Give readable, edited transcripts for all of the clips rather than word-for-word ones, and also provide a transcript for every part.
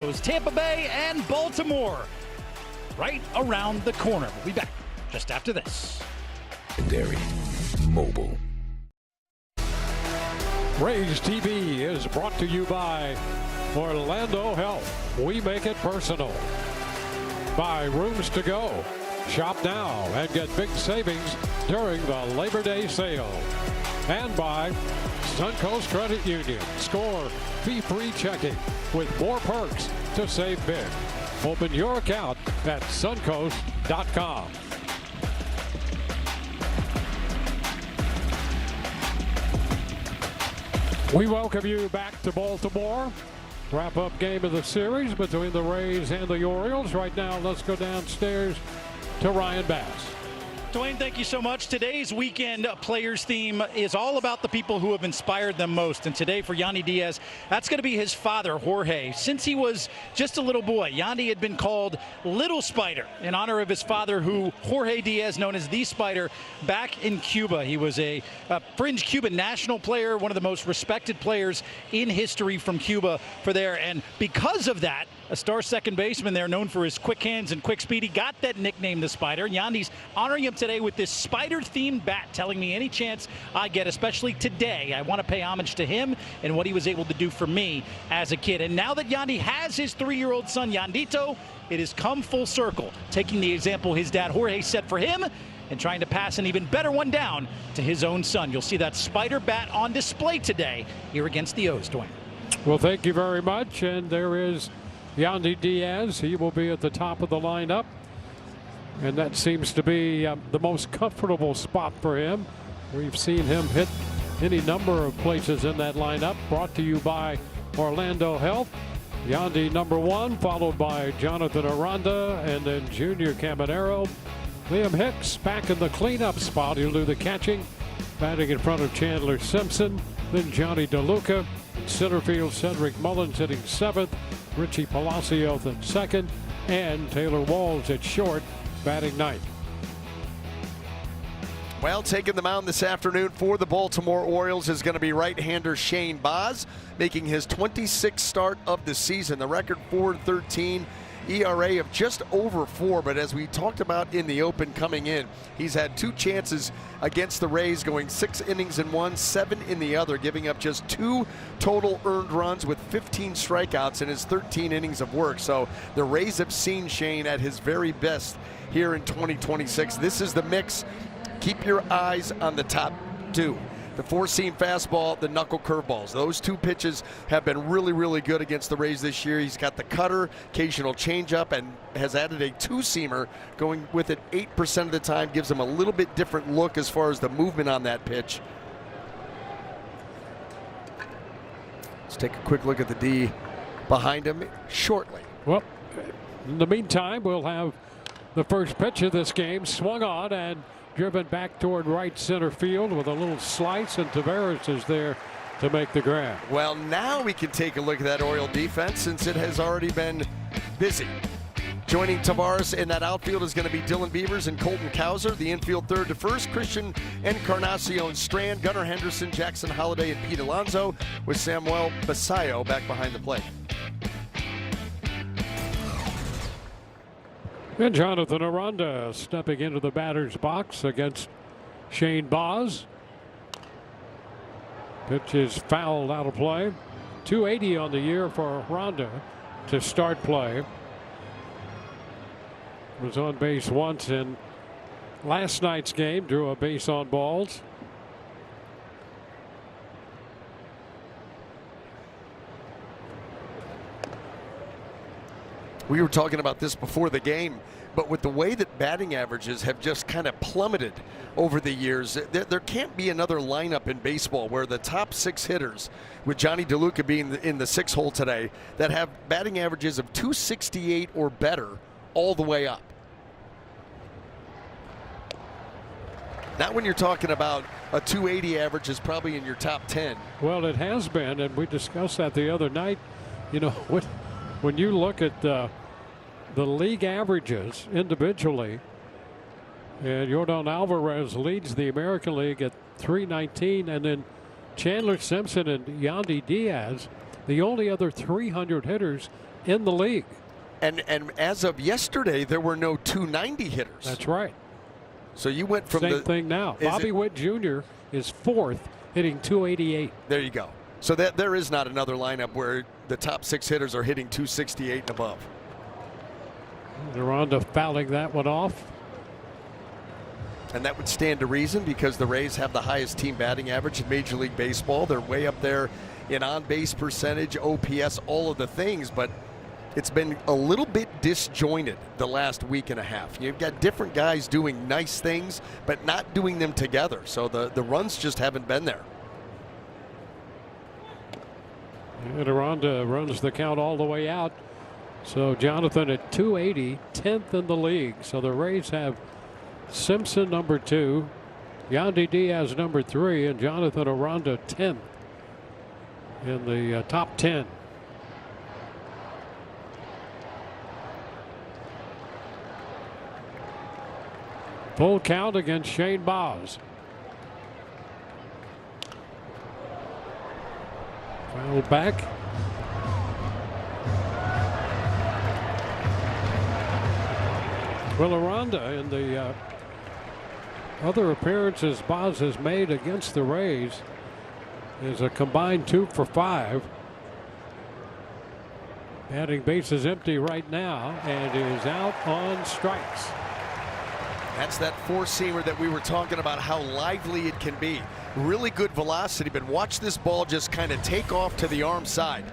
Tampa Bay and Baltimore right around the corner. We'll be back just after this. Legendary Mobile. Rays TV is brought to you by Orlando Health. We make it personal. By Rooms to Go. Shop now and get big savings during the Labor Day sale. And by Suncoast Credit Union. Score fee-free checking with more perks to save big. Open your account at suncoast.com. We welcome you back to Baltimore. Wrap-up game of the series between the Rays and the Orioles. Right now, let's go downstairs to Ryan Bass. Dwayne, thank you so much. Today's weekend players theme is all about the people who have inspired them most. And today for Yandy Diaz, that's going to be his father, Jorge. Since he was just a little boy, Yandy had been called Little Spider in honor of his father, who Jorge Diaz, known as the Spider, back in Cuba. He was a fringe Cuban national player, one of the most respected players in history from Cuba for there. And because of that, a star second baseman there, known for his quick hands and quick speed. He got that nickname, the Spider. Yandy's honoring him today with this Spider-themed bat, telling me any chance I get, especially today, I want to pay homage to him and what he was able to do for me as a kid. And now that Yandy has his 3-year-old son, Yandito, it has come full circle, taking the example his dad Jorge set for him and trying to pass an even better one down to his own son. You'll see that Spider bat on display today here against the O's, Dwayne. Well, thank you very much. And there is Yandy Diaz. He will be at the top of the lineup, and that seems to be the most comfortable spot for him. We've seen him hit any number of places in that lineup. Brought to you by Orlando Health. Yandy #1, followed by Jonathan Aranda, and then Junior Caminero. Liam Hicks back in the cleanup spot. He'll do the catching, batting in front of Chandler Simpson. Then Johnny DeLuca. Center field, Cedric Mullins hitting 7th. Richie Palacio at 2nd, and Taylor Walls at short, batting 9th. Well, taking the mound this afternoon for the Baltimore Orioles is going to be right-hander Shane Baz, making his 26th start of the season. The record 4-13, ERA of just over 4, but as we talked about in the open coming in, he's had 2 chances against the Rays, going 6 innings in one, 7 in the other, giving up just 2 total earned runs with 15 strikeouts in his 13 innings of work. So the Rays have seen Shane at his very best here in 2026. This is the mix. Keep your eyes on the top 2. The 4-seam fastball, the knuckle curveballs. Those 2 pitches have been really, really good against the Rays this year. He's got the cutter, occasional changeup, and has added a 2-seamer, going with it 8% of the time. Gives him a little bit different look as far as the movement on that pitch. Let's take a quick look at the D behind him shortly. Well, in the meantime, we'll have the first pitch of this game swung on and driven back toward right center field with a little slice, and Tavares is there to make the grab. Well, now we can take a look at that Oriole defense, since it has already been busy. Joining Tavares in that outfield is going to be Dylan Beavers and Colton Cowser. The infield third to first, Christian Encarnacion Strand, Gunnar Henderson, Jackson Holliday, and Pete Alonso, with Samuel Basayo back behind the plate. And Jonathan Aranda stepping into the batter's box against Shane Baz. Pitch is fouled out of play. 280 on the year for Aranda to start play. Was on base once in last night's game, drew a base on balls. We were talking about this before the game, but with the way that batting averages have just kind of plummeted over the years, there can't be another lineup in baseball where the top 6 hitters, with Johnny DeLuca being in the 6 hole today, that have batting averages of 268 or better all the way up. Not when you're talking about a 280 average is probably in your top 10. Well, it has been, and we discussed that the other night. You know, when you look at the league averages individually, and Yordan Alvarez leads the American League at 319, and then Chandler Simpson and Yandy Diaz, the only other 300 hitters in the league. And as of yesterday, there were no 290 hitters. That's right. So you went from Same thing now. Bobby Witt Jr. is 4th, hitting 288. There you go. So that there is not another lineup where the top 6 hitters are hitting 268 and above. Aranda fouling that one off. And that would stand to reason because the Rays have the highest team batting average in Major League Baseball. They're way up there in on-base percentage, OPS, all of the things, but it's been a little bit disjointed the last week and a half. You've got different guys doing nice things, but not doing them together. So the runs just haven't been there. And Aranda runs the count all the way out. So Jonathan at 280, 10th in the league. So the Rays have Simpson number 2, Yandy Diaz number 3, and Jonathan Aranda 10th in the top 10. Full count against Shane Baz. Foul back. Well, Aranda in the other appearances Baz has made against the Rays is a combined 2 for 5. Batting bases empty right now and is out on strikes. That's that four-seamer that we were talking about, how lively it can be. Really good velocity, but watch this ball just kind of take off to the arm side.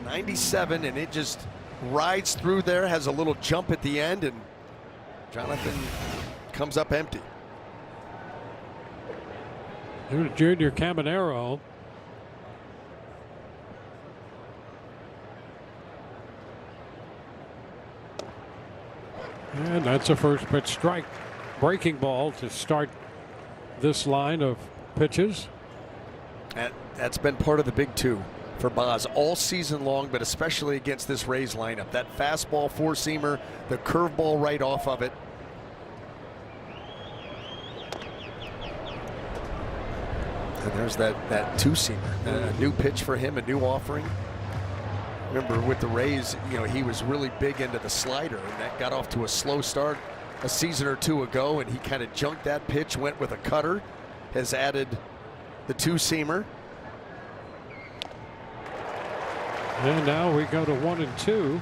97, and it just rides through there, has a little jump at the end, and Jonathan comes up empty. Here's Junior Caminero. And that's a first pitch strike. Breaking ball to start this line of pitches. That's been part of the big 2 for Baz all season long, but especially against this Rays lineup. That fastball four-seamer, the curveball right off of it. And there's that two-seamer, a new pitch for him, a new offering. Remember with the Rays, he was really big into the slider, and that got off to a slow start a season or 2 ago, and he kind of junked that pitch, went with a cutter, has added the two-seamer. And now we go to 1 and 2,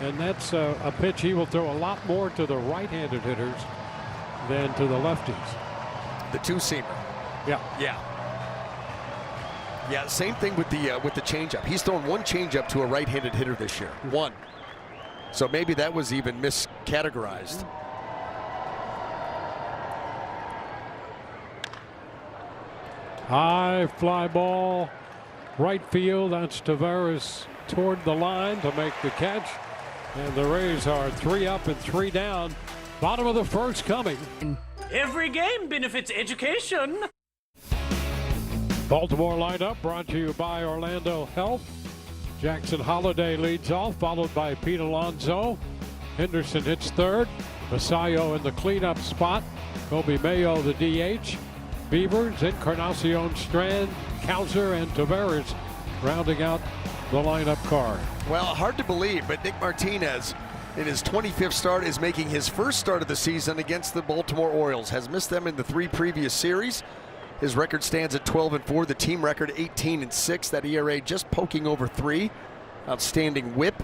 and that's a pitch he will throw a lot more to the right-handed hitters than to the lefties. The two-seamer. Yeah. Yeah, same thing with the changeup. He's thrown 1 changeup to a right-handed hitter this year. 1. So maybe that was even miscategorized. High fly ball, right field. That's Taveras toward the line to make the catch. And the Rays are 3 up and 3 down. Bottom of the first coming. Every game benefits education. Baltimore lineup brought to you by Orlando Health. Jackson Holiday leads off, followed by Pete Alonso. Henderson hits third. Masayo in the cleanup spot. Kobe Mayo the DH. Beavers, Encarnacion Strand, Kauser, and Taveras rounding out the lineup card. Well, hard to believe, but Nick Martinez in his 25th start is making his first start of the season against the Baltimore Orioles. Has missed them in the 3 previous series. His record stands at 12 and 4. The team record 18 and 6. That ERA just poking over 3. Outstanding whip.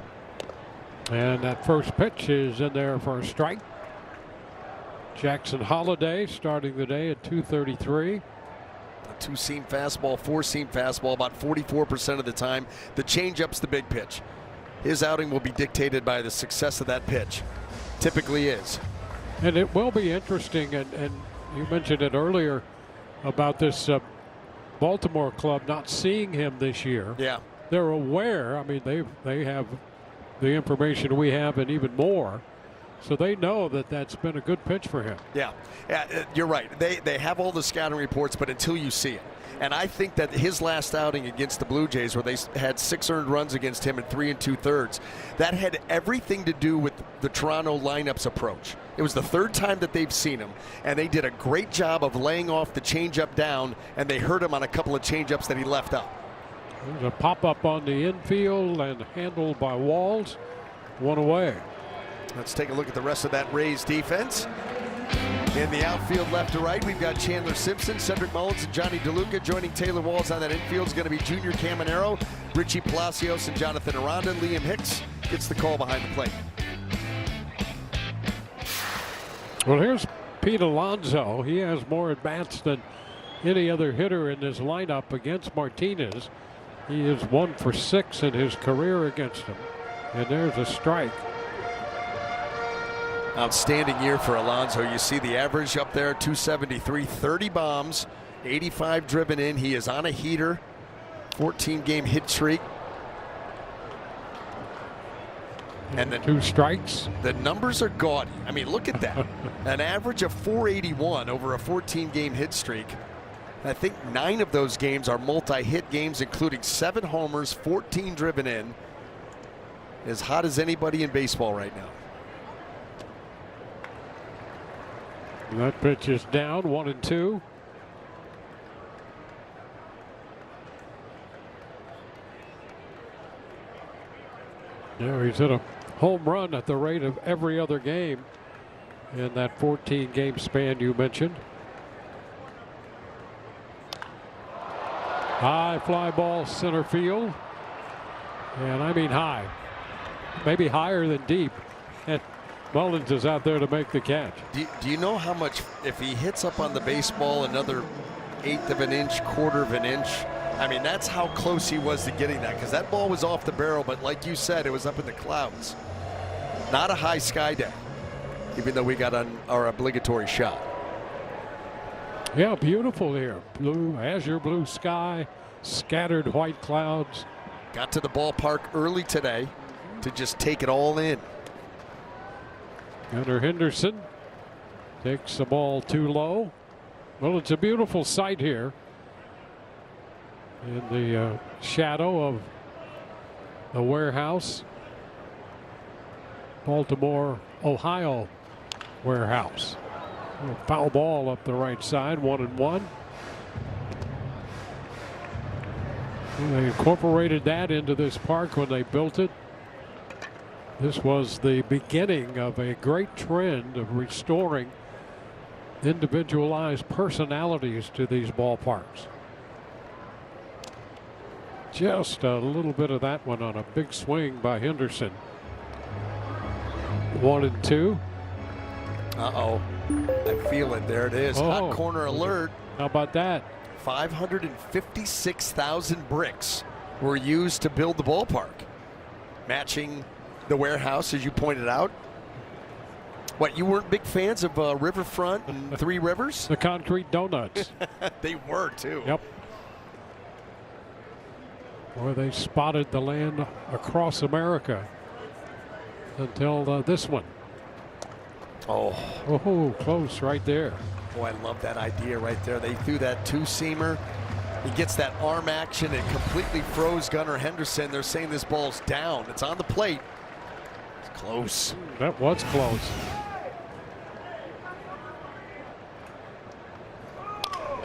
And that first pitch is in there for a strike. Jackson Holiday starting the day at 233. A 2-seam fastball, 4-seam fastball about 44% of the time. The changeup's the big pitch. His outing will be dictated by the success of that pitch. Typically is. And it will be interesting, and you mentioned it earlier about this Baltimore club not seeing him this year. Yeah. They're aware. I mean, they have the information we have and even more. So they know that that's been a good pitch for him. Yeah, you're right. They have all the scouting reports, but until you see it. And I think that his last outing against the Blue Jays, where they had 6 earned runs against him in 3 2/3, that had everything to do with the Toronto lineup's approach. It was the 3rd time that they've seen him, and they did a great job of laying off the changeup down, and they hurt him on a couple of changeups that he left up. There's a pop-up on the infield and handled by Walls. One away. Let's take a look at the rest of that Rays defense. In the outfield, left to right, we've got Chandler Simpson, Cedric Mullins, and Johnny DeLuca. Joining Taylor Walls on that infield is going to be Junior Caminero, Richie Palacios, and Jonathan Aranda. Liam Hicks gets the call behind the plate. Well, here's Pete Alonso. He has more at-bats than any other hitter in this lineup against Martinez. He is 1 for 6 in his career against him. And there's a strike. Outstanding year for Alonso. You see the average up there, 273, 30 bombs, 85 driven in. He is on a heater, 14-game hit streak. And the 2 strikes. The numbers are gaudy. I mean, look at that. An average of 481 over a 14-game hit streak. I think 9 of those games are multi-hit games, including 7 homers, 14 driven in. As hot as anybody in baseball right now. That pitch is down, 1-2. Now he's hit a home run at the rate of every other game in that 14-game span you mentioned. High fly ball center field. And I mean high. Maybe higher than deep. And Mullins is out there to make the catch. Do you know how much, if he hits up on the baseball another 1/8 of an inch, 1/4 of an inch, I mean, that's how close he was to getting that, because that ball was off the barrel, but like you said, it was up in the clouds. Not a high sky day, even though we got on our obligatory shot. Yeah, beautiful here. Blue, azure blue sky, scattered white clouds. Got to the ballpark early today to just take it all in. Gunnar Henderson takes the ball too low. Well, it's a beautiful sight here in the shadow of the warehouse, Baltimore, Ohio warehouse. A foul ball up the right side, 1-1. They incorporated that into this park when they built it. This was the beginning of a great trend of restoring individualized personalities to these ballparks. Just a little bit of that one on a big swing by Henderson. 1-2. Uh-oh. I feel it. There it is. Oh. Hot corner alert. How about that? 556,000 bricks were used to build the ballpark, matching the warehouse, as you pointed out. What, you weren't big fans of Riverfront and Three Rivers? The concrete donuts. They were, too. Yep. Boy, they spotted the land across America until this one. Oh, Close right there. boy, I love that idea right there. They threw that two-seamer. He gets that arm action and completely froze Gunnar Henderson. They're saying this ball's down. It's on the plate. It's close. That was close.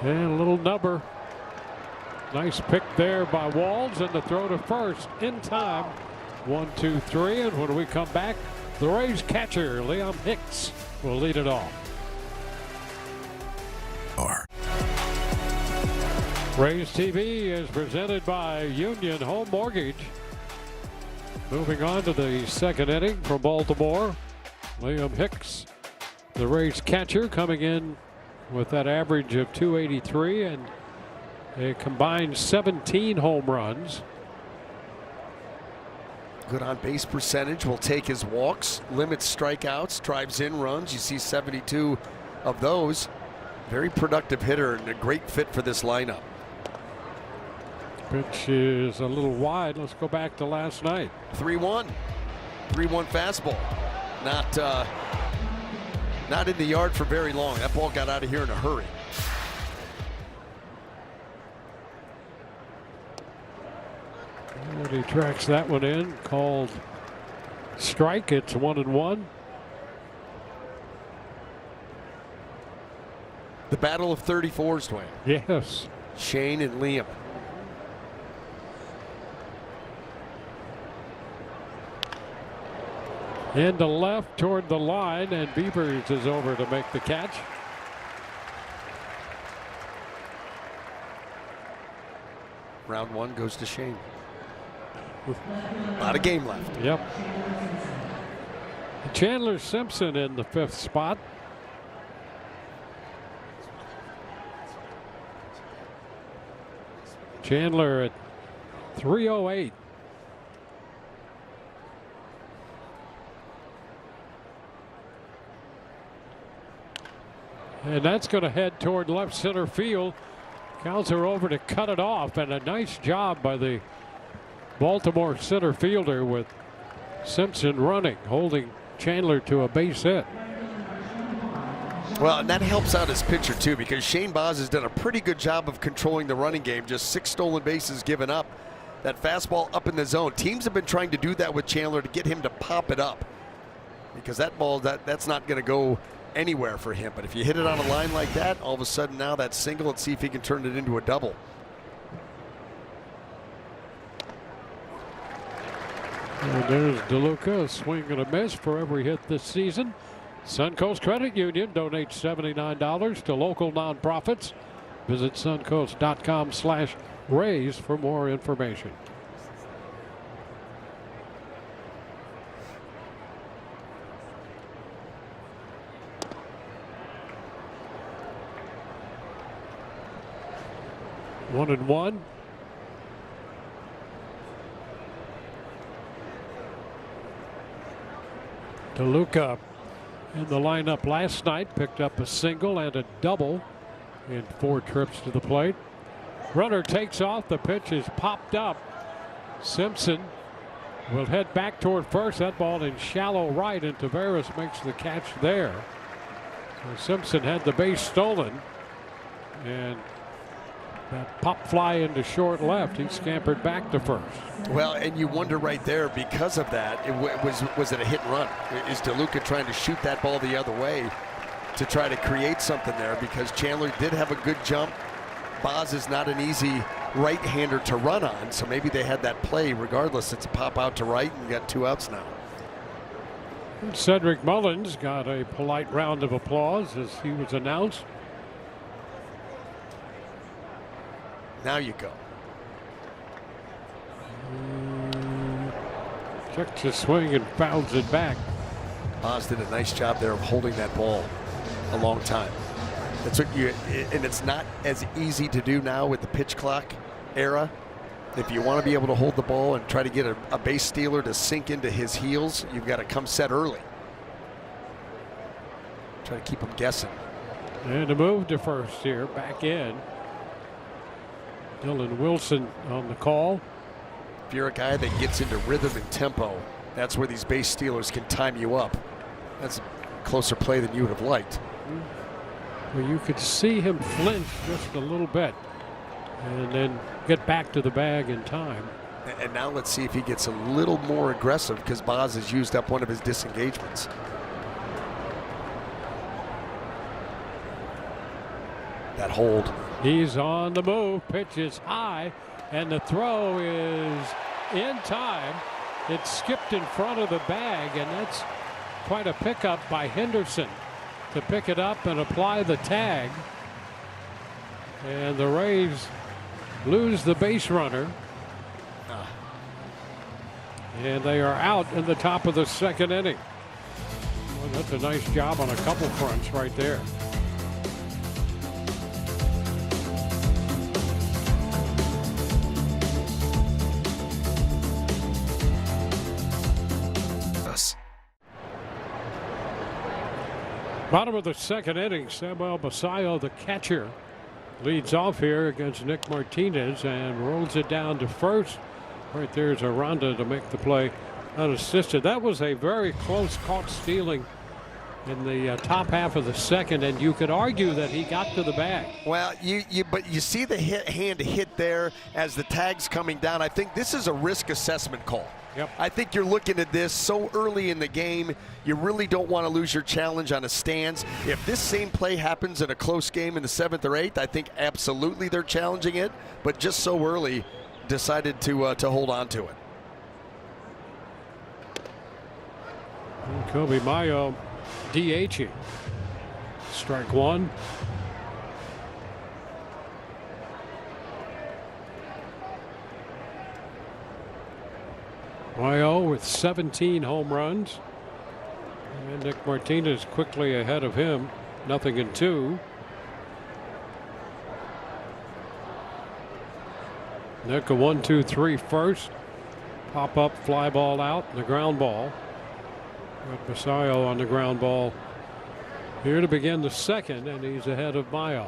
And a little number. Nice pick there by Walls, and the throw to first in time. 1, 2, 3, and when we come back, the Rays catcher, Liam Hicks, will lead it off. Rays TV is presented by Union Home Mortgage. Moving on to the second inning from Baltimore. Liam Hicks, the Rays catcher, coming in with that average of 283 and a combined 17 home runs. Good on base percentage. Will take his walks, limits strikeouts, drives in runs. You see 72 of those. Very productive hitter and a great fit for this lineup. Pitch is a little wide. Let's go back to last night. 3-1. 3-1 fastball. Not in the yard for very long. That ball got out of here in a hurry. And he tracks that one in, called strike. It's 1-1. The battle of 34s, Dwayne. Yes. Shane and Liam. Into left toward the line, and Beavers is over to make the catch. Round one goes to Shane. A lot of game left. Yep. Chandler Simpson in the 5th spot. Chandler at 308. And that's going to head toward left center field. Counts are over to cut it off, and a nice job by the Baltimore center fielder with Simpson running, holding Chandler to a base hit. Well, and that helps out his pitcher too, because Shane Baz has done a pretty good job of controlling the running game. Just 6 stolen bases given up. That fastball up in the zone. Teams have been trying to do that with Chandler to get him to pop it up, because that ball, that's not going to go anywhere for him. But if you hit it on a line like that, all of a sudden now that's single. Let's see if he can turn it into a double. And there's DeLuca, a swing and a miss for every hit this season. Suncoast Credit Union donates $79 to local nonprofits. Visit suncoast.com/raise for more information. One and one. DeLuca in the lineup last night, picked up a single and a double in 4 trips to the plate. Runner takes off. The pitch is popped up. Simpson will head back toward first. That ball in shallow right, and Taveras makes the catch there. So Simpson had the base stolen, and that pop fly into short left. He scampered back to first. Well, and you wonder right there, because of that, was it a hit and run? Is DeLuca trying to shoot that ball the other way to try to create something there? Because Chandler did have a good jump. Baz is not an easy right-hander to run on, so maybe they had that play. Regardless, it's a pop out to right, and you got 2 outs now. Cedric Mullins got a polite round of applause as he was announced. Now you go. Checks his swing and fouls it back. Baz did a nice job there of holding that ball a long time. That's what you, and it's not as easy to do now with the pitch clock era. If you want to be able to hold the ball and try to get a base stealer to sink into his heels, you've got to come set early. Try to keep him guessing. And a move to first here, back in. Dylan Wilson on the call. If you're a guy that gets into rhythm and tempo, that's where these base stealers can time you up. That's a closer play than you would have liked. Well, you could see him flinch just a little bit and then get back to the bag in time. And now let's see if he gets a little more aggressive, because Baz has used up one of his disengagements. That hold. He's on the move. Pitch is high, and the throw is in time. It skipped in front of the bag, and that's quite a pickup by Henderson to pick it up and apply the tag. And the Rays lose the base runner. And they are out in the top of the 2nd inning. Well, that's a nice job on a couple fronts right there. Bottom of the 2nd inning, Samuel Basayo, the catcher, leads off here against Nick Martinez and rolls it down to first. Right there's Aranda to make the play unassisted. That was a very close caught stealing in the top half of the 2nd, and you could argue that he got to the bag. Well, but you see the hand hit there as the tag's coming down. I think this is a risk assessment call. Yep. I think you're looking at this so early in the game, you really don't want to lose your challenge on a stance. If this same play happens in a close game in the 7th or 8th, I think absolutely they're challenging it, but just so early, decided to hold on to it. Kobe Mayo DHing. Strike one. Mayo with 17 home runs. And Nick Martinez quickly ahead of him. 0-2. Nick a 1-2-3 first. Pop up, fly ball out, and the ground ball. Got Basayo on the ground ball here to begin the second, and he's ahead of Mayo.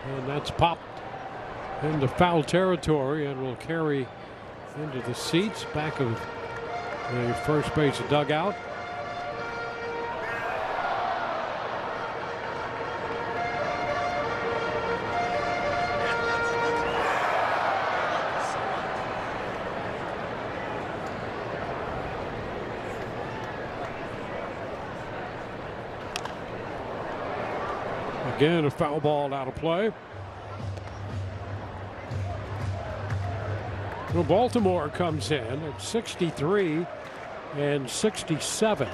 And that's popped into foul territory and will carry into the seats back of the first base dugout. Again, a foul ball out of play. Well, Baltimore comes in at 63 and 67.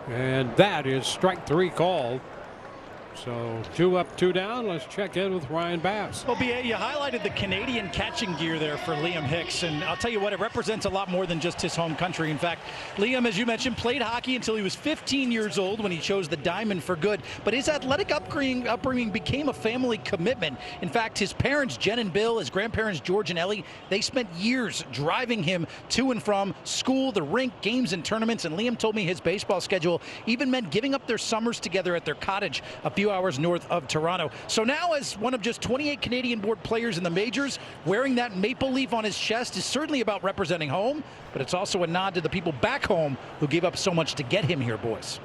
And that is strike three called. So 2 up, 2 down. Let's check in with Ryan Bass. Well, BA, you highlighted the Canadian catching gear there for Liam Hicks, and I'll tell you what, it represents a lot more than just his home country. In fact, Liam, as you mentioned, played hockey until he was 15 years old when he chose the diamond for good, but his athletic upbringing became a family commitment. In fact, his parents, Jen and Bill, his grandparents, George and Ellie, they spent years driving him to and from school, the rink, games, and tournaments, and Liam told me his baseball schedule even meant giving up their summers together at their cottage a few hours north of Toronto. So now, as one of just 28 Canadian-born players in the majors, wearing that maple leaf on his chest is certainly about representing home, but it's also a nod to the people back home who gave up so much to get him here, boys.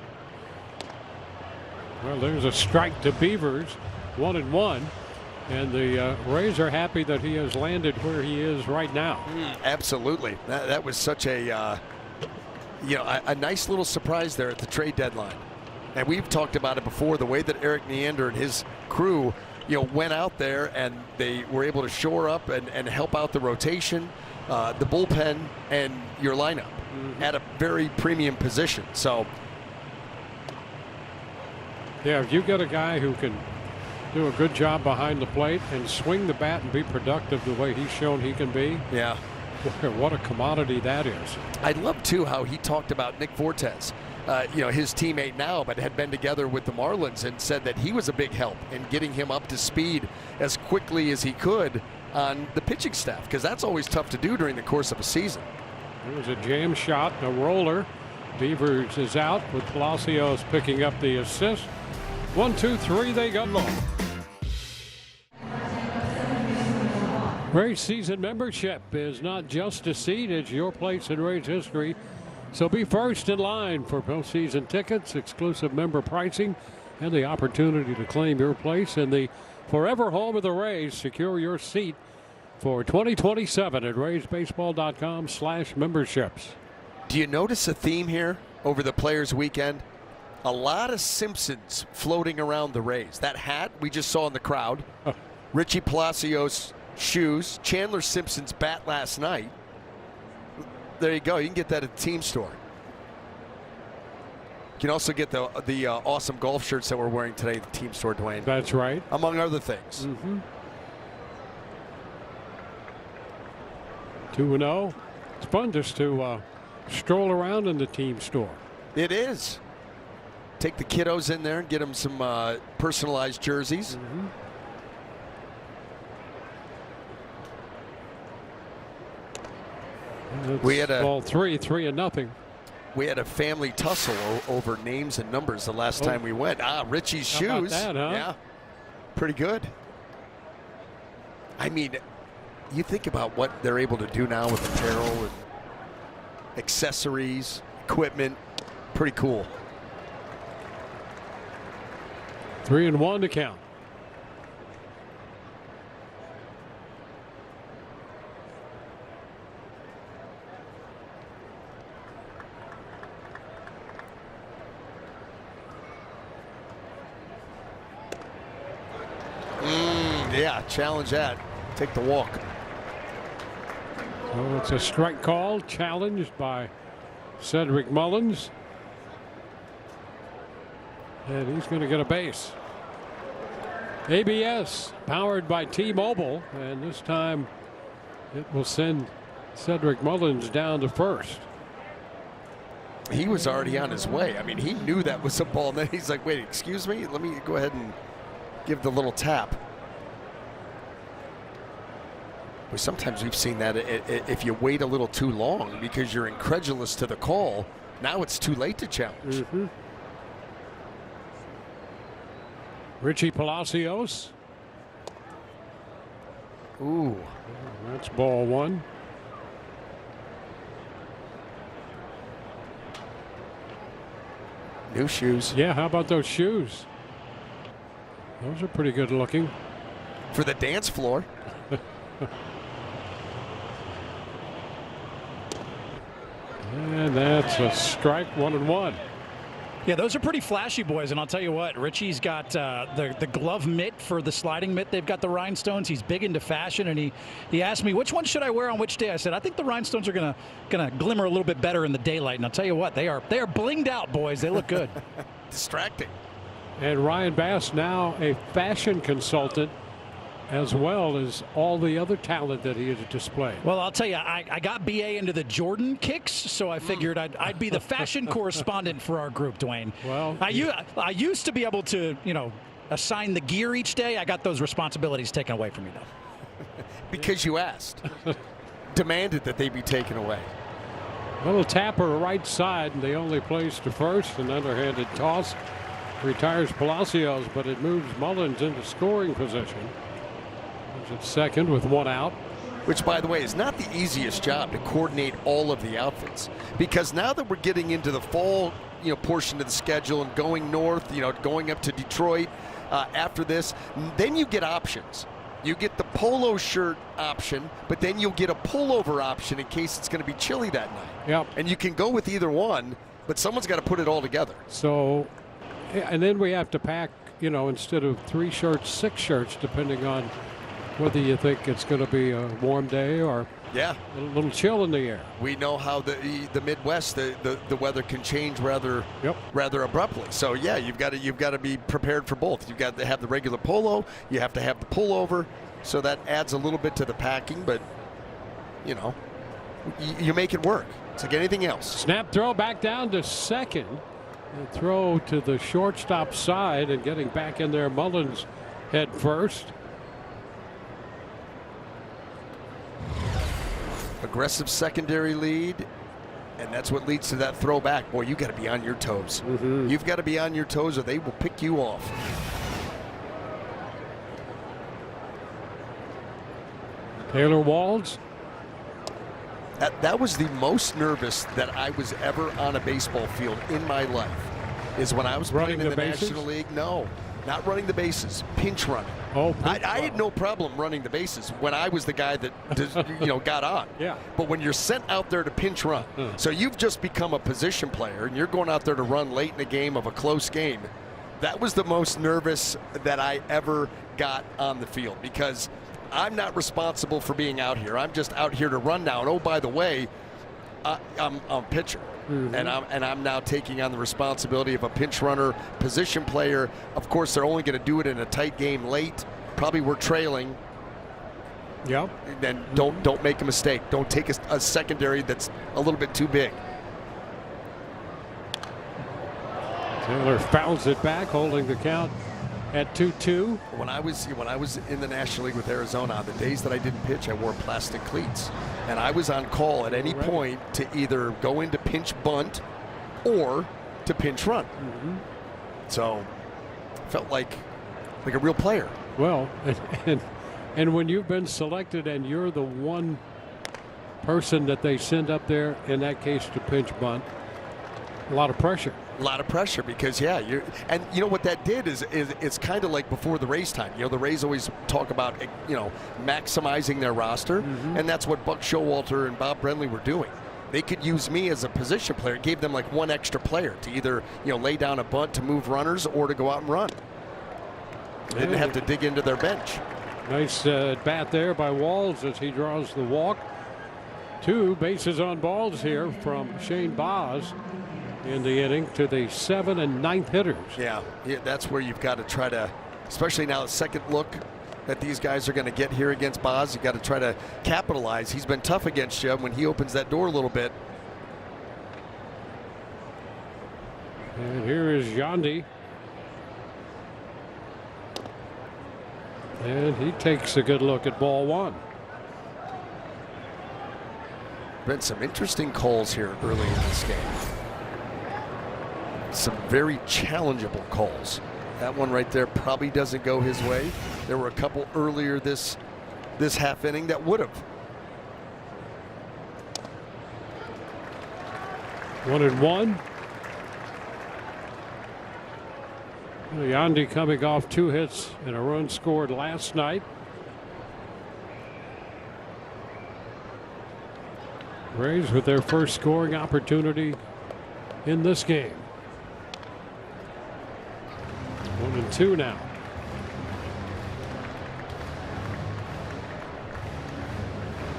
Well, there's a strike to Beavers, 1-1, and the Rays are happy that he has landed where he is right now. Absolutely. That was such a a nice little surprise there at the trade deadline. And we've talked about it before, the way that Eric Neander and his crew, went out there and they were able to shore up and help out the rotation, the bullpen, and your lineup at a very premium position. So, yeah, if you get a guy who can do a good job behind the plate and swing the bat and be productive the way he's shown he can be. Yeah. What a commodity that is. I love, too, how he talked about Nick Fortes. His teammate now, but had been together with the Marlins, and said that he was a big help in getting him up to speed as quickly as he could on the pitching staff, because that's always tough to do during the course of a season. It was a jam shot, a roller. Beavers is out with Palacios picking up the assist. 1, 2, 3, they got low. Rays season membership is not just a seat, it's your place in Rays history. So be first in line for postseason tickets, exclusive member pricing, and the opportunity to claim your place in the forever home of the Rays. Secure your seat for 2027 at RaysBaseball.com/memberships. Do you notice a theme here over the Players Weekend? A lot of Simpsons floating around the Rays. That hat we just saw in the crowd, Richie Palacios shoes, Chandler Simpson's bat last night. There you go. You can get that at the team store. You can also get the awesome golf shirts that we're wearing today at the team store, Dwayne. That's right. Among other things. 2-0. It's fun just to stroll around in the team store. It is. Take the kiddos in there and get them some personalized jerseys. We had a ball 3-0. We had a family tussle over names and numbers the last time we went. Richie's How shoes. about that, huh? Yeah, pretty good. I mean, you think about what they're able to do now with apparel and accessories, equipment. Pretty cool. 3-1 to count. Yeah, challenge that. Take the walk. So it's a strike call, challenged by Cedric Mullins. And he's going to get a base. ABS powered by T-Mobile, and this time it will send Cedric Mullins down to first. He was already on his way. I mean, he knew that was a ball, and then he's like, wait, excuse me? Let me go ahead and give the little tap. But sometimes we've seen that if you wait a little too long because you're incredulous to the call, now it's too late to challenge. Richie Palacios. Ooh. That's ball one. New shoes. Yeah, how about those shoes? Those are pretty good looking. For the dance floor. And that's a strike, 1-1. Yeah, those are pretty flashy, boys, and I'll tell you what, Richie's got the glove mitt for the sliding mitt. They've got the rhinestones. He's big into fashion, and he asked me, which one should I wear on which day? I said, I think the rhinestones are gonna glimmer a little bit better in the daylight, and I'll tell you what, they are blinged out, boys. They look good. Distracting. And Ryan Bass now a fashion consultant, as well as all the other talent that he has displayed. Well, I'll tell you, I got BA into the Jordan kicks, so I figured I'd be the fashion correspondent for our group, Dwayne. Well, I used to be able to, assign the gear each day. I got those responsibilities taken away from me now. Because you asked. Demanded that they be taken away. Little tapper right side, and the only place to first. An underhanded toss retires Palacios, but it moves Mullins into scoring position. At second with one out. Which, by the way, is not the easiest job to coordinate all of the outfits, because now that we're getting into the fall portion of the schedule and going north, going up to Detroit after this, then you get options. You get the polo shirt option, but then you'll get a pullover option in case it's going to be chilly that night. Yep. And you can go with either one, but someone's got to put it all together. So, and then we have to pack, instead of 3 shirts, 6 shirts, depending on whether you think it's going to be a warm day or a little chill in the air. We know how the Midwest, the weather can change rather abruptly. So yeah, you've got to be prepared for both. You've got to have the regular polo, you have to have the pullover, so that adds a little bit to the packing. But you make it work. It's like anything else. Snap throw back down to second. And throw to the shortstop side, and getting back in there, Mullins head first. Aggressive secondary lead, and that's what leads to that throwback. Boy, you got to be on your toes. You've got to be on your toes, or they will pick you off. Taylor Walls. That was the most nervous that I was ever on a baseball field in my life, is when I was playing in the National League. No, not running the bases, pinch running. Oh, I had no problem running the bases when I was the guy that got on. Yeah. But when you're sent out there to pinch run, so you've just become a position player and you're going out there to run late in the game of a close game, that was the most nervous that I ever got on the field, because I'm not responsible for being out here. I'm just out here to run now. And oh, by the way, I'm a pitcher. And I'm now taking on the responsibility of a pinch runner, position player. Of course, they're only going to do it in a tight game late. Probably we're trailing. Yep. Then don't make a mistake. Don't take a secondary that's a little bit too big. Taylor fouls it back, holding the count at 2-2. When I was in the National League with Arizona, the days that I didn't pitch, I wore plastic cleats, and I was on call at any point to either go into pinch bunt or to pinch run. So felt like a real player. Well, and when you've been selected and you're the one person that they send up there, in that case to pinch bunt, a lot of pressure. A lot of pressure, because you know what that did is it's kind of like before the Rays time. The Rays always talk about maximizing their roster, and that's what Buck Showalter and Bob Brenly were doing. They could use me as a position player. It gave them like one extra player to either lay down a bunt to move runners or to go out and run. They didn't have to dig into their bench. Nice bat there by Walls as he draws the walk. 2 bases on balls here from Shane Baz in the inning to the 7th and 9th hitters. Yeah, that's where you've got to try to, especially now the second look that these guys are going to get here against Baz. You got to try to capitalize. He's been tough against you when he opens that door a little bit. And here is Yandy. And he takes a good look at ball 1. Been some interesting calls here early in this game. Some very challengeable calls. That one right there probably doesn't go his way. There were a couple earlier this half inning that would have. 1-1. Yandy coming off 2 hits and a run scored last night. Rays with their first scoring opportunity in this game. 1-2 now.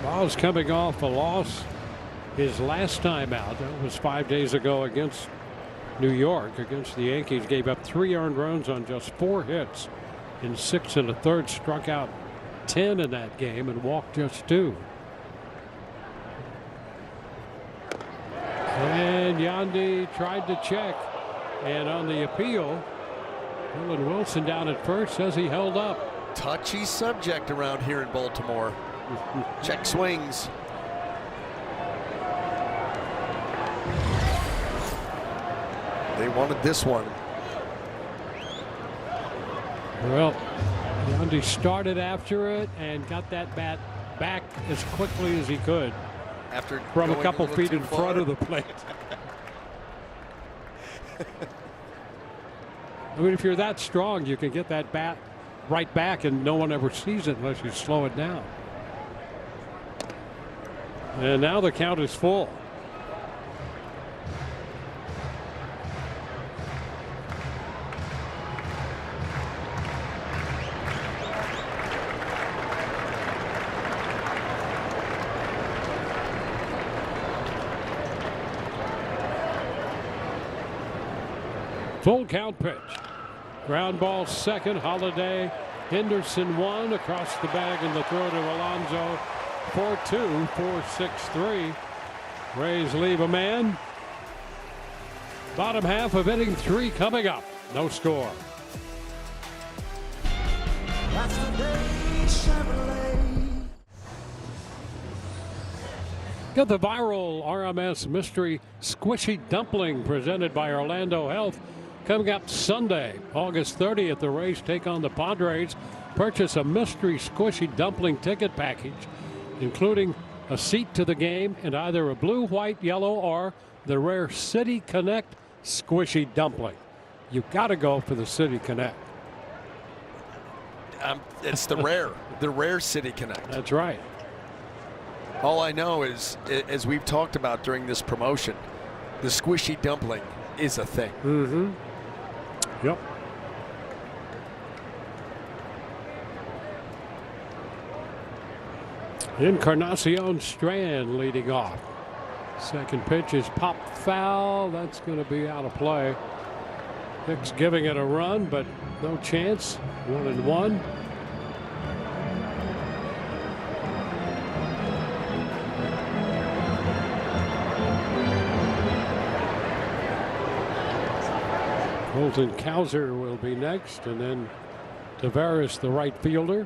Ball's coming off a loss his last time out. That was 5 days ago against New York. Against the Yankees, gave up 3 earned runs on just 4 hits in 6 1/3. Struck out 10 in that game and walked just 2. And Yandy tried to check, and on the appeal, Dylan Wilson down at first says he held up. Touchy subject around here in Baltimore. Check swings. They wanted this one. Well, Yandy started after it and got that bat back as quickly as he could. After from a going couple little feet in far. front of the plate. I mean, if you're that strong, you can get that bat right back and no one ever sees it unless you slow it down. And now the count is full. Full count pitch. Ground ball second. Holiday. Henderson 1 across the bag and the throw to Alonso. 4-2, 4-6-3. Rays leave a man. Bottom half of inning 3 coming up. No score. That's the day Chevrolet. Got the viral RMS Mystery Squishy Dumpling presented by Orlando Health. Coming up Sunday, August 30th, the Rays take on the Padres. Purchase a Mystery Squishy Dumpling ticket package, including a seat to the game and either a blue, white, yellow, or the rare City Connect Squishy Dumpling. You've got to go for the City Connect. It's the rare City Connect. That's right. All I know is, as we've talked about during this promotion, the Squishy Dumpling is a thing. Mm-hmm. Yep. Encarnacion Strand leading off. Second pitch is popped foul. That's going to be out of play. Hicks giving it a run, but no chance. 1-1. Colton Cowser will be next, and then Tavares, the right fielder.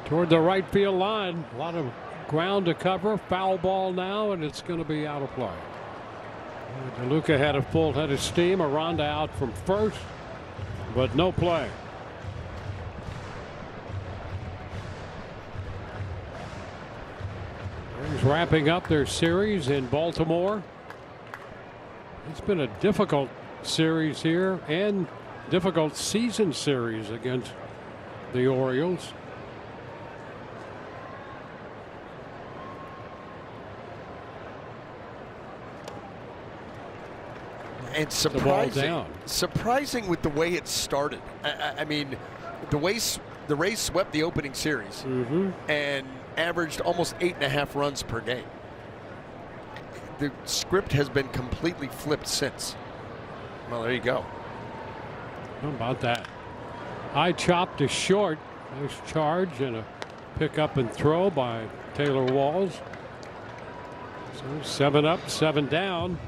Toward the right field line. A lot of ground to cover. Foul ball now, and it's going to be out of play. DeLuca had a full head of steam. Aranda out from first, but no play. Rays wrapping up their series in Baltimore. It's been a difficult series here and difficult season series against the Orioles. And surprising with the way it started. I mean, the Rays swept the opening series and averaged almost 8.5 runs per game. The script has been completely flipped since. Well, there you go. How about that? High chop to short. Nice charge and a pick up and throw by Taylor Walls. So 7 up, 7 down.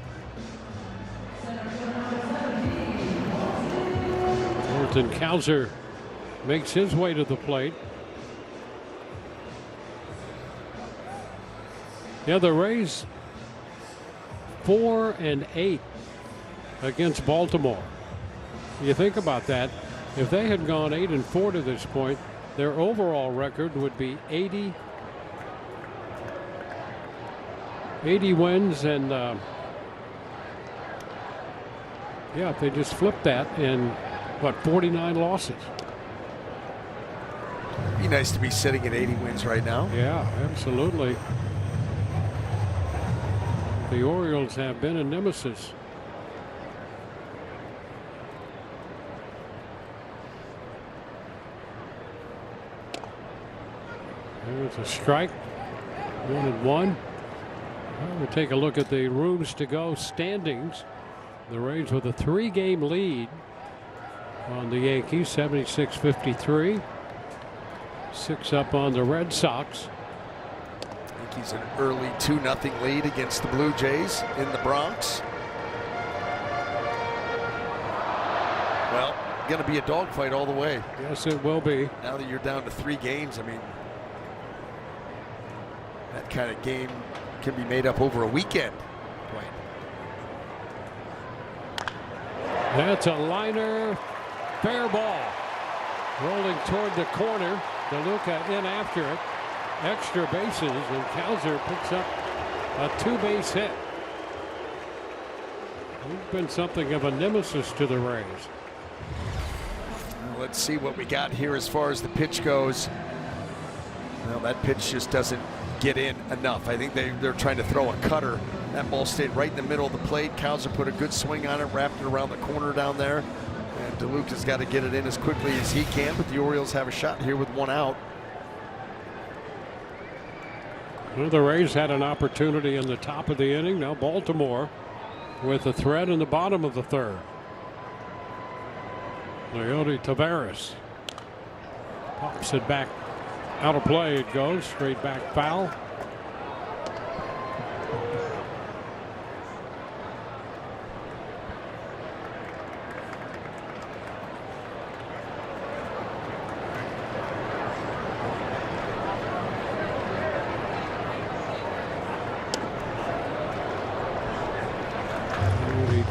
Thornton Cowser makes his way to the plate. Yeah, the Rays 4-8 against Baltimore. You think about that. If they had gone 8-4 to this point, their overall record would be 80 wins, and yeah, if they just flipped that in 49 losses. Be nice to be sitting at 80 wins right now. Yeah, absolutely. The Orioles have been a nemesis. There's a strike. 1-1. We'll take a look at the rooms to go standings. The Rays with a 3-game lead on the Yankees, 76-53. 6 up on the Red Sox. Yankees an early 2-0 lead against the Blue Jays in the Bronx. Well, going to be a dogfight all the way. Yes, it will be. Now that you're down to 3 games, I mean, that kind of game can be made up over a weekend. That's a liner. Fair ball. Rolling toward the corner. DeLuca in after it. Extra bases, and Cowser picks up a 2-base hit. He's been something of a nemesis to the Rays. Let's see what we got here as far as the pitch goes. Well, that pitch just doesn't get in enough. I think they're trying to throw a cutter. That ball stayed right in the middle of the plate. Cowser put a good swing on it, wrapped it around the corner down there. And DeLuca's got to get it in as quickly as he can, but the Orioles have a shot here with 1 out. Well, the Rays had an opportunity in the top of the inning. Now Baltimore with a threat in the bottom of the 3rd. Leody Taveras pops it back out of play. It goes straight back foul.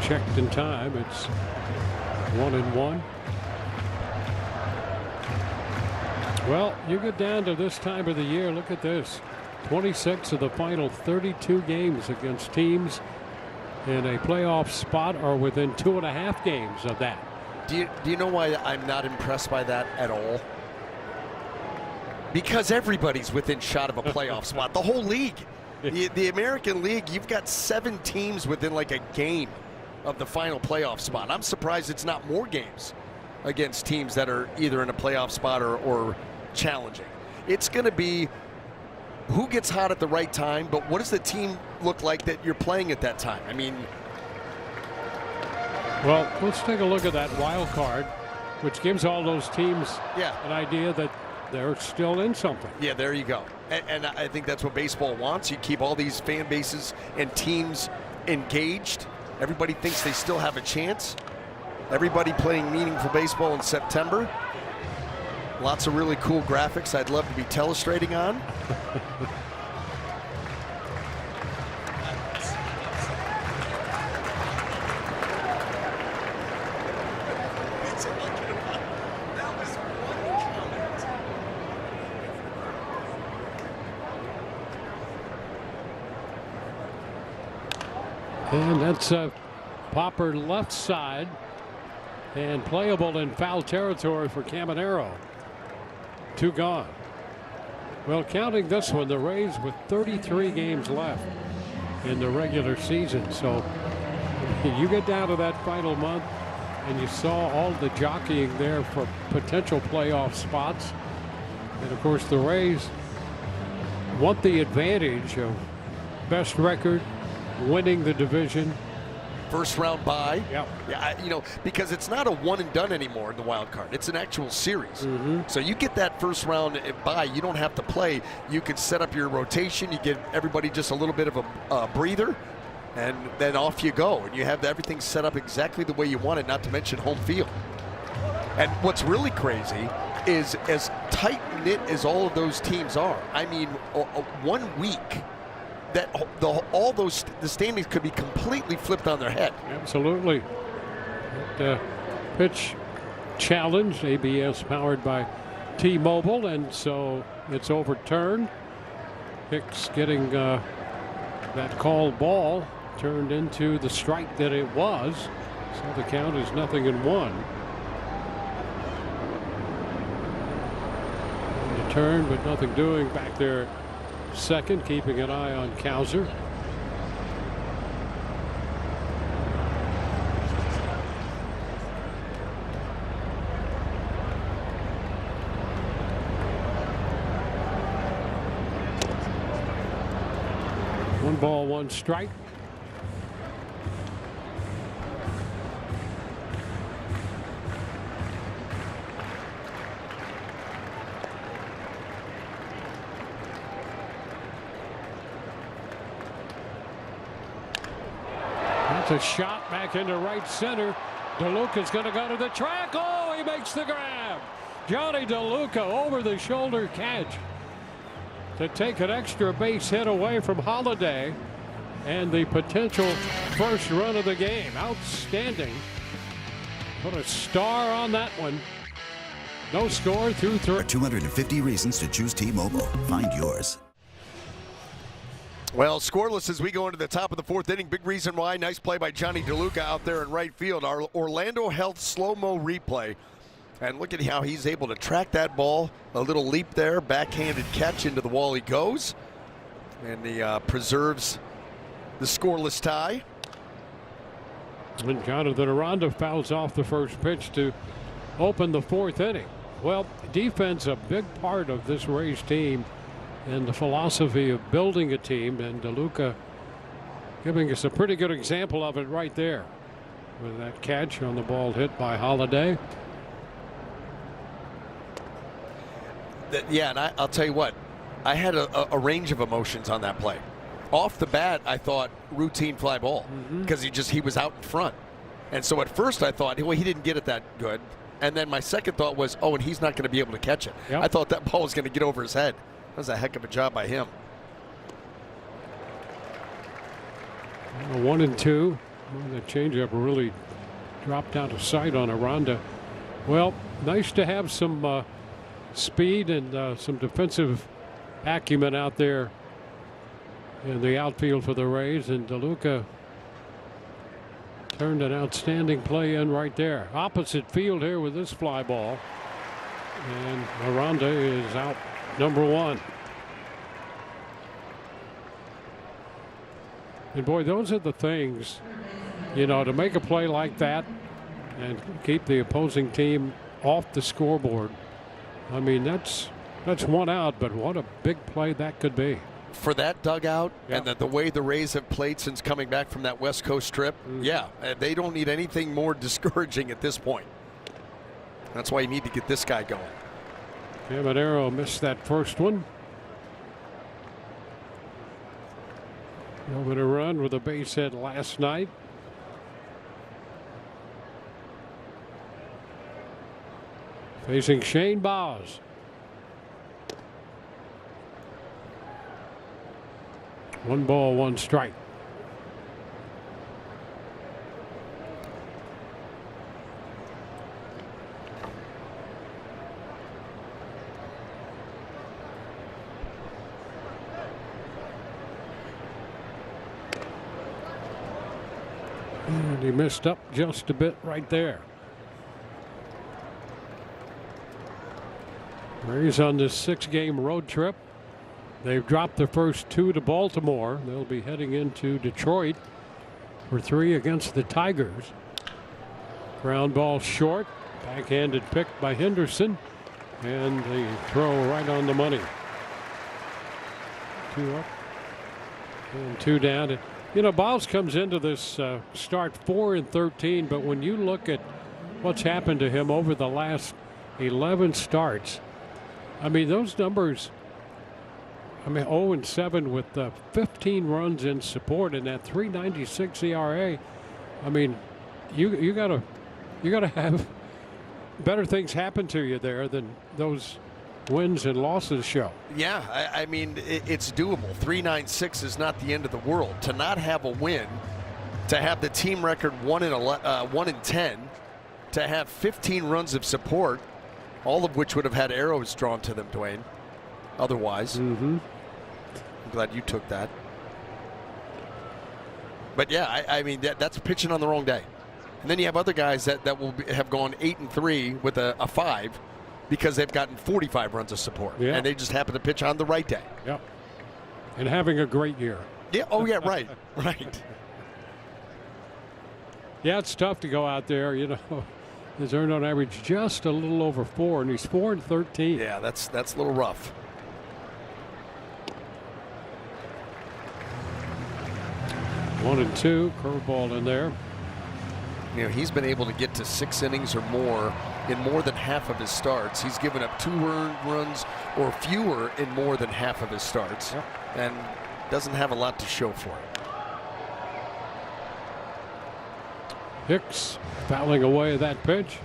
Checked in time. It's 1-1. Well, you get down to this time of the year. Look at this. 26 of the final 32 games against teams in a playoff spot are within 2.5 games of that. Do you know why I'm not impressed by that at all? Because everybody's within shot of a playoff spot. The whole league. The American League, you've got 7 teams within like a game of the final playoff spot. I'm surprised it's not more games against teams that are either in a playoff spot or challenging. It's going to be who gets hot at the right time, but what does the team look like that you're playing at that time? I mean, well, let's take a look at that wild card, which gives all those teams an idea that they're still in something. Yeah, there you go. And I think that's what baseball wants. You keep all these fan bases and teams engaged. Everybody thinks they still have a chance. Everybody playing meaningful baseball in September. Lots of really cool graphics I'd love to be telestrating on. And that's a popper left side and playable in foul territory for Caminero. 2 gone. Well, counting this one, the Rays with 33 games left in the regular season. So You get down to that final month, and you saw all the jockeying there for potential playoff spots. And of course, the Rays want the advantage of best record, winning the division. First round bye. Yep. Yeah, because it's not a one and done anymore in the wild card. It's an actual series. So you get that first round bye. You don't have to play. You can set up your rotation. You give everybody just a little bit of a breather, and then off you go. And you have everything set up exactly the way you want it, not to mention home field. And what's really crazy is as tight-knit as all of those teams are. I mean, 1 week, that the standings could be completely flipped on their head. Absolutely. Pitch challenge, ABS powered by T-Mobile, and so it's overturned. Hicks getting that called ball turned into the strike that it was. So the count is 0-1. The turn, but nothing doing back there. Second, keeping an eye on Cowser. One ball, one strike. A shot back into right center. DeLuca's going to go to the track. Oh, he makes the grab. Johnny DeLuca over the shoulder catch to take an extra base hit away from Holiday, and the potential first run of the game. Outstanding. Put a star on that one. No score through 3. 250 reasons to choose T-Mobile. Find yours. Well, scoreless as we go into the top of the 4th inning. Big reason why. Nice play by Johnny DeLuca out there in right field. Our Orlando Health slow-mo replay. And look at how he's able to track that ball. A little leap there. Backhanded catch into the wall he goes. And he preserves the scoreless tie. And Jonathan Aranda fouls off the first pitch to open the 4th inning. Well, defense a big part of this Rays team and the philosophy of building a team, and DeLuca giving us a pretty good example of it right there with that catch on the ball hit by Holiday. Yeah, and I'll tell you what, I had a range of emotions on that play. Off the bat, I thought routine fly ball because he was out in front. And so at first I thought, well, he didn't get it that good. And then my second thought was, oh, and he's not going to be able to catch it. Yep. I thought that ball was going to get over his head. That was a heck of a job by him. 1-2. The changeup really dropped out of sight on Aranda. Well, nice to have some speed and some defensive acumen out there in the outfield for the Rays, and DeLuca turned an outstanding play in right there. Opposite field here with this fly ball, and Aranda is out. Number 1. And boy, those are the things, to make a play like that and keep the opposing team off the scoreboard. I mean, that's 1 out, but what a big play that could be. For that dugout, Yep. and the way the Rays have played since coming back from that West Coast trip, yeah, they don't need anything more discouraging at this point. That's why you need to get this guy going. Caminero missed that first one. Over to run with a base hit last night. Facing Shane Baz. 1 ball, 1 strike. And he missed up just a bit right there. Rays on this 6-game road trip. They've dropped the first 2 to Baltimore. They'll be heading into Detroit for 3 against the Tigers. Ground ball short. Backhanded pick by Henderson. And the throw right on the money. 2 up and 2 down. You know, Biles comes into this start 4-13, but when you look at what's happened to him over the last 11 starts, I mean, those numbers, I mean, 0-7 with 15 runs in support and that 3.96 ERA. I mean, you gotta have better things happen to you there than those wins and losses show. Yeah, I mean, it's doable. 3.96 is not the end of the world. To not have a win, to have the team record 1-10, to have 15 runs of support, all of which would have had arrows drawn to them, Dwayne. Otherwise, I'm glad you took that. But yeah, I mean, that's pitching on the wrong day. And then you have other guys that have gone 8-3 with a 5 because they've gotten 45 runs of support. Yeah. And they just happen to pitch on the right day. Yep. And having a great year. Yeah. Oh, yeah. Right. Right. Yeah, it's tough to go out there. You know, his earned on average just a little over 4, and he's 4-13. Yeah, that's a little rough. One and 2, curveball in there. You know, he's been able to get to 6 innings or more in more than half of his starts. He's given up 2 earned runs or fewer in more than half of his starts, and doesn't have a lot to show for it. Hicks fouling away that pitch.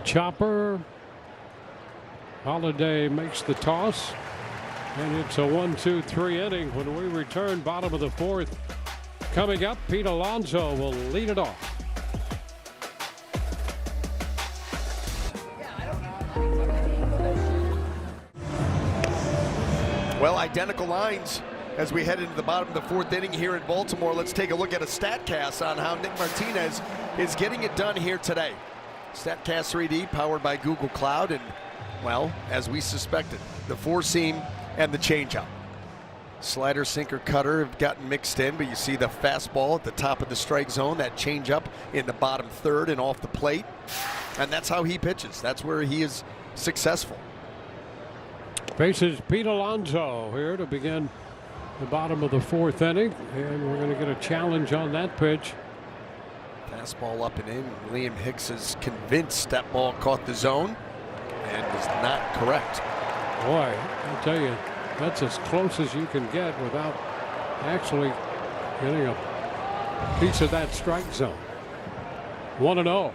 Chopper. Holiday makes the toss, and it's a 1-2-3 inning. When we return, bottom of the 4th. Coming up, Pete Alonso will lead it off. Well, identical lines as we head into the bottom of the 4th inning here in Baltimore. Let's take a look at a StatCast on how Nick Martinez is getting it done here today. StatCast 3D powered by Google Cloud, and, well, as we suspected, the 4-seam and the changeup. Slider, sinker, cutter have gotten mixed in, but you see the fastball at the top of the strike zone, that changeup in the bottom 3rd and off the plate. And that's how he pitches. That's where he is successful. Faces Pete Alonso here to begin the bottom of the 4th inning, and we're going to get a challenge on that pitch. Fastball up and in. Liam Hicks is convinced that ball caught the zone and was not correct. Boy, I'll tell you, that's as close as you can get without actually getting a piece of that strike zone. 1-0.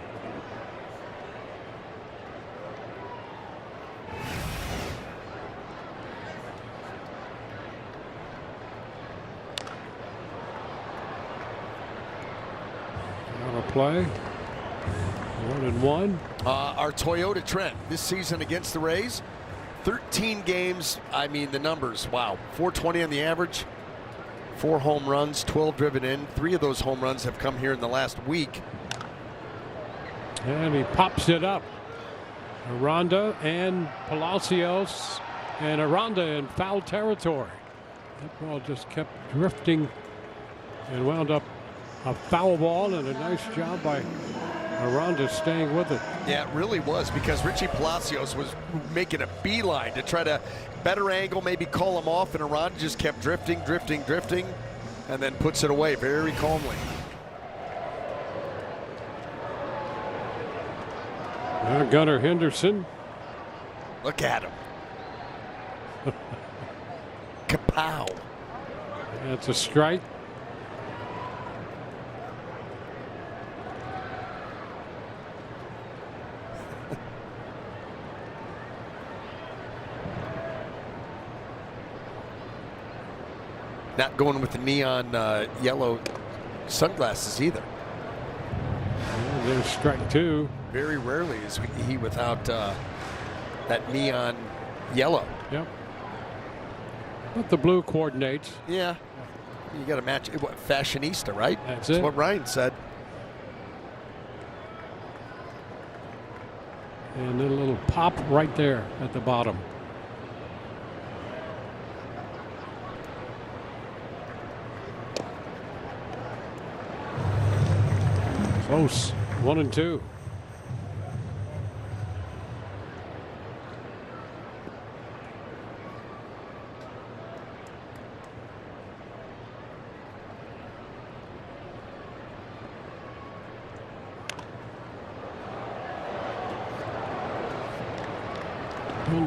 Play 1-1. Our Toyota Trent this season against the Rays, 13 games. I mean, the numbers, wow. 420 on the average, 4 home runs, 12 driven in. 3 of those home runs have come here in the last week. And he pops it up. Aranda and Palacios, and Aranda in foul territory. That ball just kept drifting and wound up a foul ball, and a nice job by Aranda staying with it. Yeah, it really was, because Richie Palacios was making a beeline to try to better angle, maybe call him off, and Aranda just kept drifting, and then puts it away very calmly. Now Gunnar Henderson. Look at him. Kapow. That's a strike. Not going with the neon yellow sunglasses either. And there's strike 2. Very rarely is he without that neon yellow. Yep. But the blue coordinates. Yeah. You got to match what, fashionista, right? That's That's it. what Ryan said. And then a little pop right there at the bottom. Close. 1-2.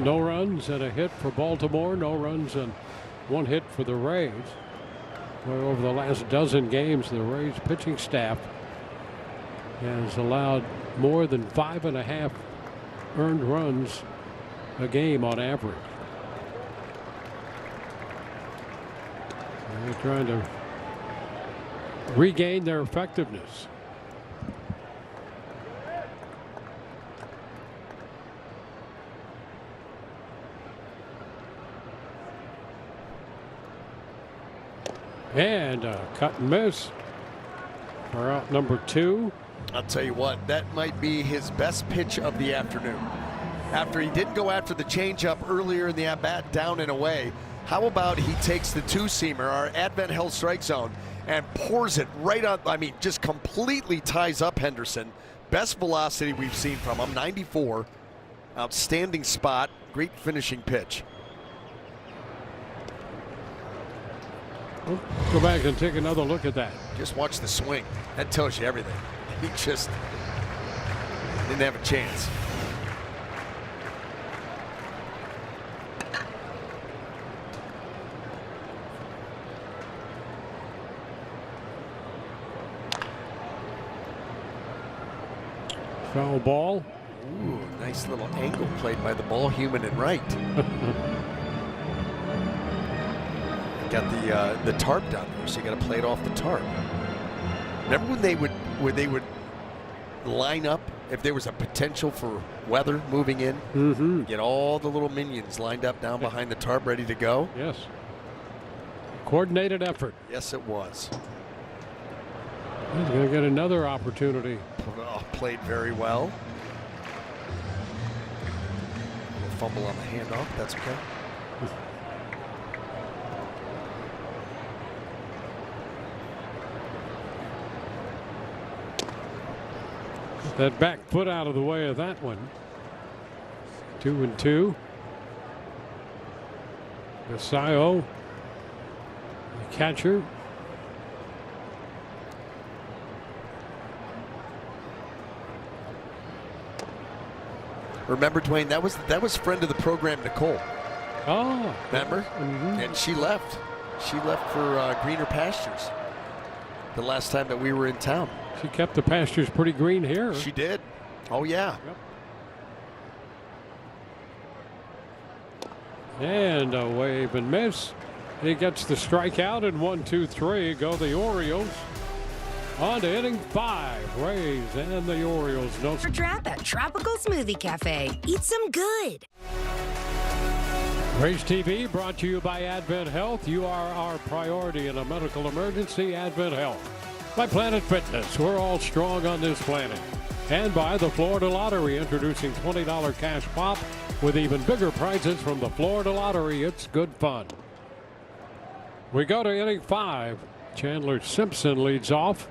No runs and a hit for Baltimore. No runs and one hit for the Rays. Where over the last dozen games, the Rays pitching staff has allowed more than 5.5 earned runs a game on average. And they're trying to regain their effectiveness. And a cut and miss for out number 2. I'll tell you what, that might be his best pitch of the afternoon. After he didn't go after the changeup earlier in the at-bat, down and away, how about he takes the two-seamer, our Advent held strike zone, and pours it right on, I mean, just completely ties up Henderson. Best velocity we've seen from him, 94. Outstanding spot, great finishing pitch. We'll go back and take another look at that. Just watch the swing. That tells you everything. He just didn't have a chance. Foul ball. Ooh, nice little angle played by the ball human and right. Got the tarp down there, so you got to play it off the tarp. Remember when they would line up if there was a potential for weather moving in? Mm-hmm. Get all the little minions lined up down behind the tarp, ready to go. Yes. Coordinated effort. Yes, it was. He's going to get another opportunity. Oh, played very well. A little fumble on the handoff. That's okay. That back foot out of the way of that one. 2-2. Gasayo, the catcher. Remember, Dwayne, that was friend of the program, Nicole. Oh, Remember? Mhm. And she left. She left for greener pastures the last time that we were in town. She kept the pastures pretty green here. She did. Oh, yeah. Yep. And a wave and miss. He gets the strikeout, and 1-2-3 go the Orioles. On to inning 5. Rays and the Orioles. No. For Trap at Tropical Smoothie Cafe. Eat some good. Rays TV brought to you by Advent Health. You are our priority in a medical emergency. Advent Health. By Planet Fitness. We're all strong on this planet. And by the Florida Lottery, introducing $20 cash pop with even bigger prizes from the Florida Lottery. It's good fun. We go to inning 5. Chandler Simpson leads off.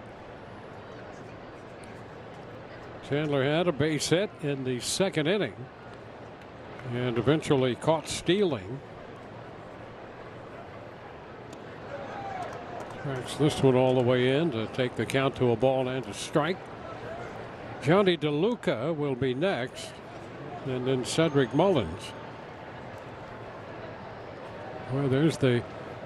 Chandler had a base hit in the second inning and eventually caught stealing. Tracks this one all the way in to take the count to a ball and a strike. Johnny DeLuca will be next, and then Cedric Mullins. Well, there's the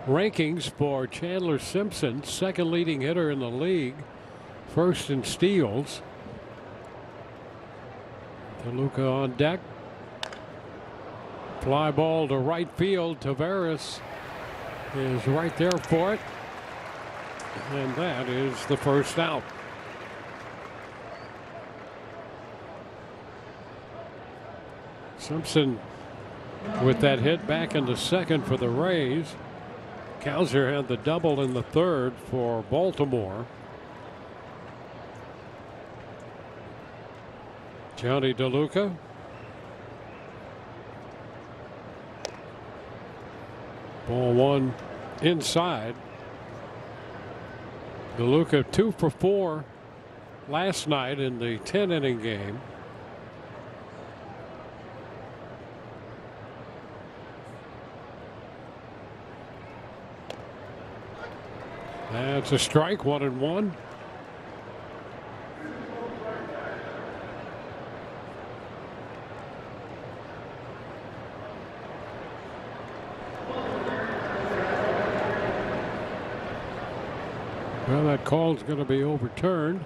rankings for Chandler Simpson, second leading hitter in the league, first in steals. DeLuca on deck. Fly ball to right field. Taveras is right there for it. And that is the first out. Simpson with that hit back into second for the Rays. Cowser had the double in the third for Baltimore. Johnny DeLuca. Ball one inside. DeLuca 2 for 4 last night in the 10-inning game. That's a strike, 1-1. Well, that call is going to be overturned.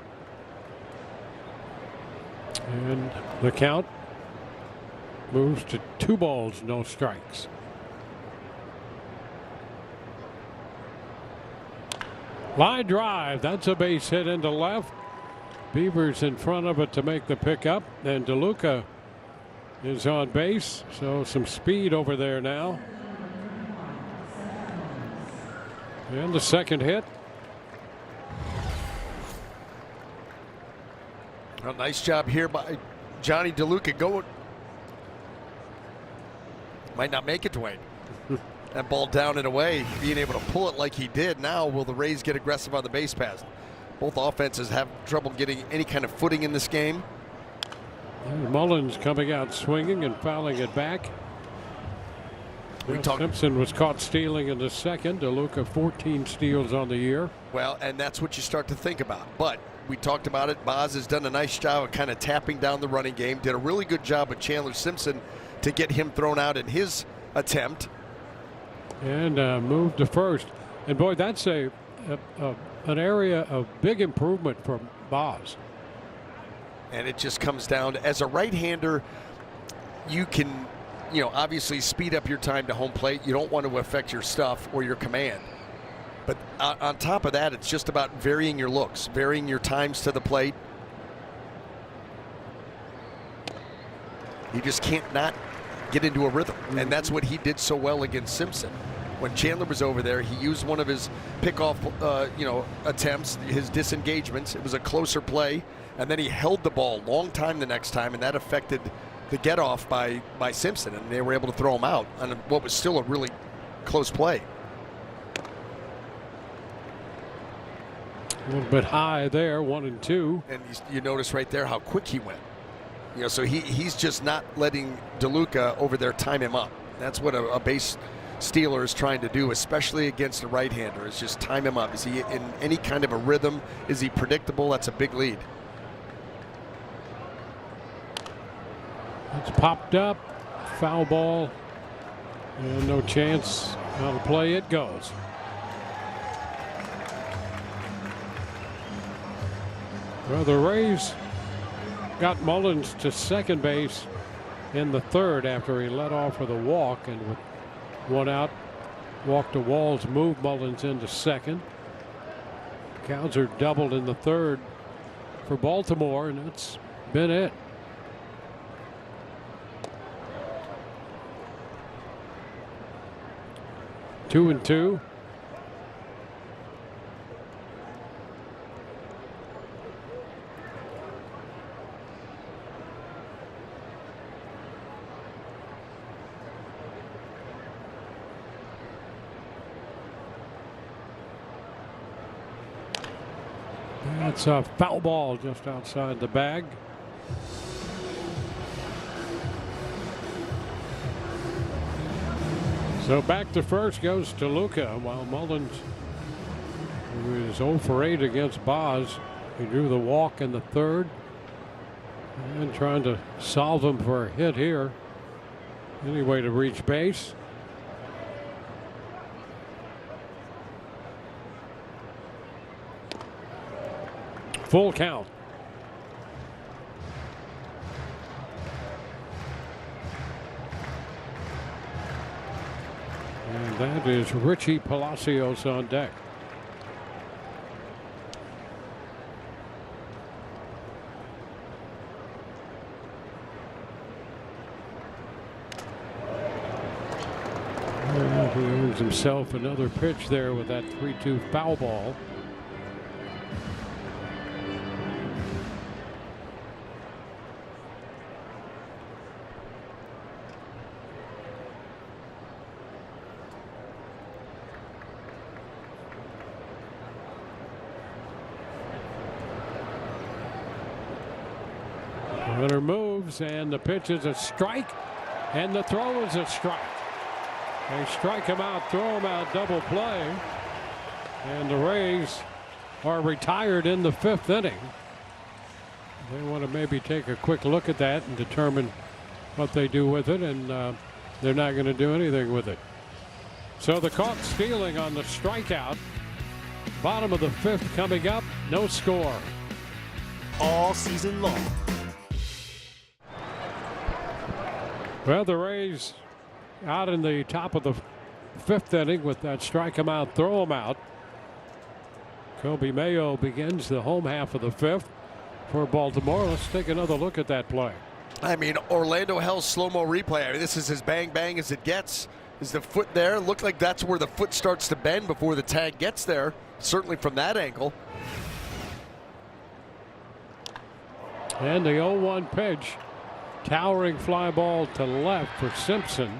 And the count moves to 2 balls, no strikes. Line drive. That's a base hit into left. Beavers in front of it to make the pickup. And DeLuca is on base. So some speed over there now. And the second hit. A nice job here by Johnny DeLuca. Going. Might not make it, Dwayne. That ball down and away, being able to pull it like he did. Now will the Rays get aggressive on the base pass? Both offenses have trouble getting any kind of footing in this game. And Mullins coming out swinging and fouling it back. Simpson was caught stealing in the second. DeLuca 14 steals on the year. Well, and that's what you start to think about. But we talked about it. Boz has done a nice job of kind of tapping down the running game. Did a really good job with Chandler Simpson to get him thrown out in his attempt. And moved to first. And boy, that's an area of big improvement for Boz. And it just comes down to, as a right-hander, you can, obviously speed up your time to home plate. You don't want to affect your stuff or your command. But on top of that, it's just about varying your looks, varying your times to the plate. You just can't not get into a rhythm. And that's what he did so well against Simpson. When Chandler was over there, he used one of his pickoff, attempts, his disengagements. It was a closer play, and then he held the ball a long time the next time, and that affected the get off by Simpson, and they were able to throw him out on what was still a really close play. A little bit high there, 1-2. And you notice right there how quick he went. So he's just not letting DeLuca over there time him up. That's what a base stealer is trying to do, especially against a right-hander, is just time him up. Is he in any kind of a rhythm? Is he predictable? That's a big lead. It's popped up, foul ball, and no chance. Out of play it goes. Well, the Rays got Mullins to second base in the third after he led off with a walk, and with one out, walk to Walls, moved Mullins into second. Cowser doubled in the third for Baltimore, and that's been it. Two and two. That's a foul ball just outside the bag. So back to first goes DeLuca, while Mullins, who is 0 for 8 against Boz, he drew the walk in the third. And trying to solve him for a hit here. Any way to reach base. Full count. And that is Richie Palacios on deck. And he Gives himself another pitch there with that 3-2 foul ball. Runner moves, and the pitch is a strike, and the throw is a strike. They strike him out, throw him out, double play, and the Rays are retired in the 5th inning. They want to maybe take a quick look at that and determine what they do with it, and they're not going to do anything with it. So the caught stealing on the strikeout. Bottom of the 5th coming up, no score. All season long. Well, the Rays out in the top of the 5th inning with that strike him out, throw him out. Kobe Mayo begins the home half of the 5th for Baltimore. Let's take another look at that play. I mean, Orlando Hell's slow-mo replay. I mean, this is as bang-bang as it gets. Is the foot there? Looked like that's where the foot starts to bend before the tag gets there, certainly from that angle. And the 0-1 pitch. Towering fly ball to left for Simpson,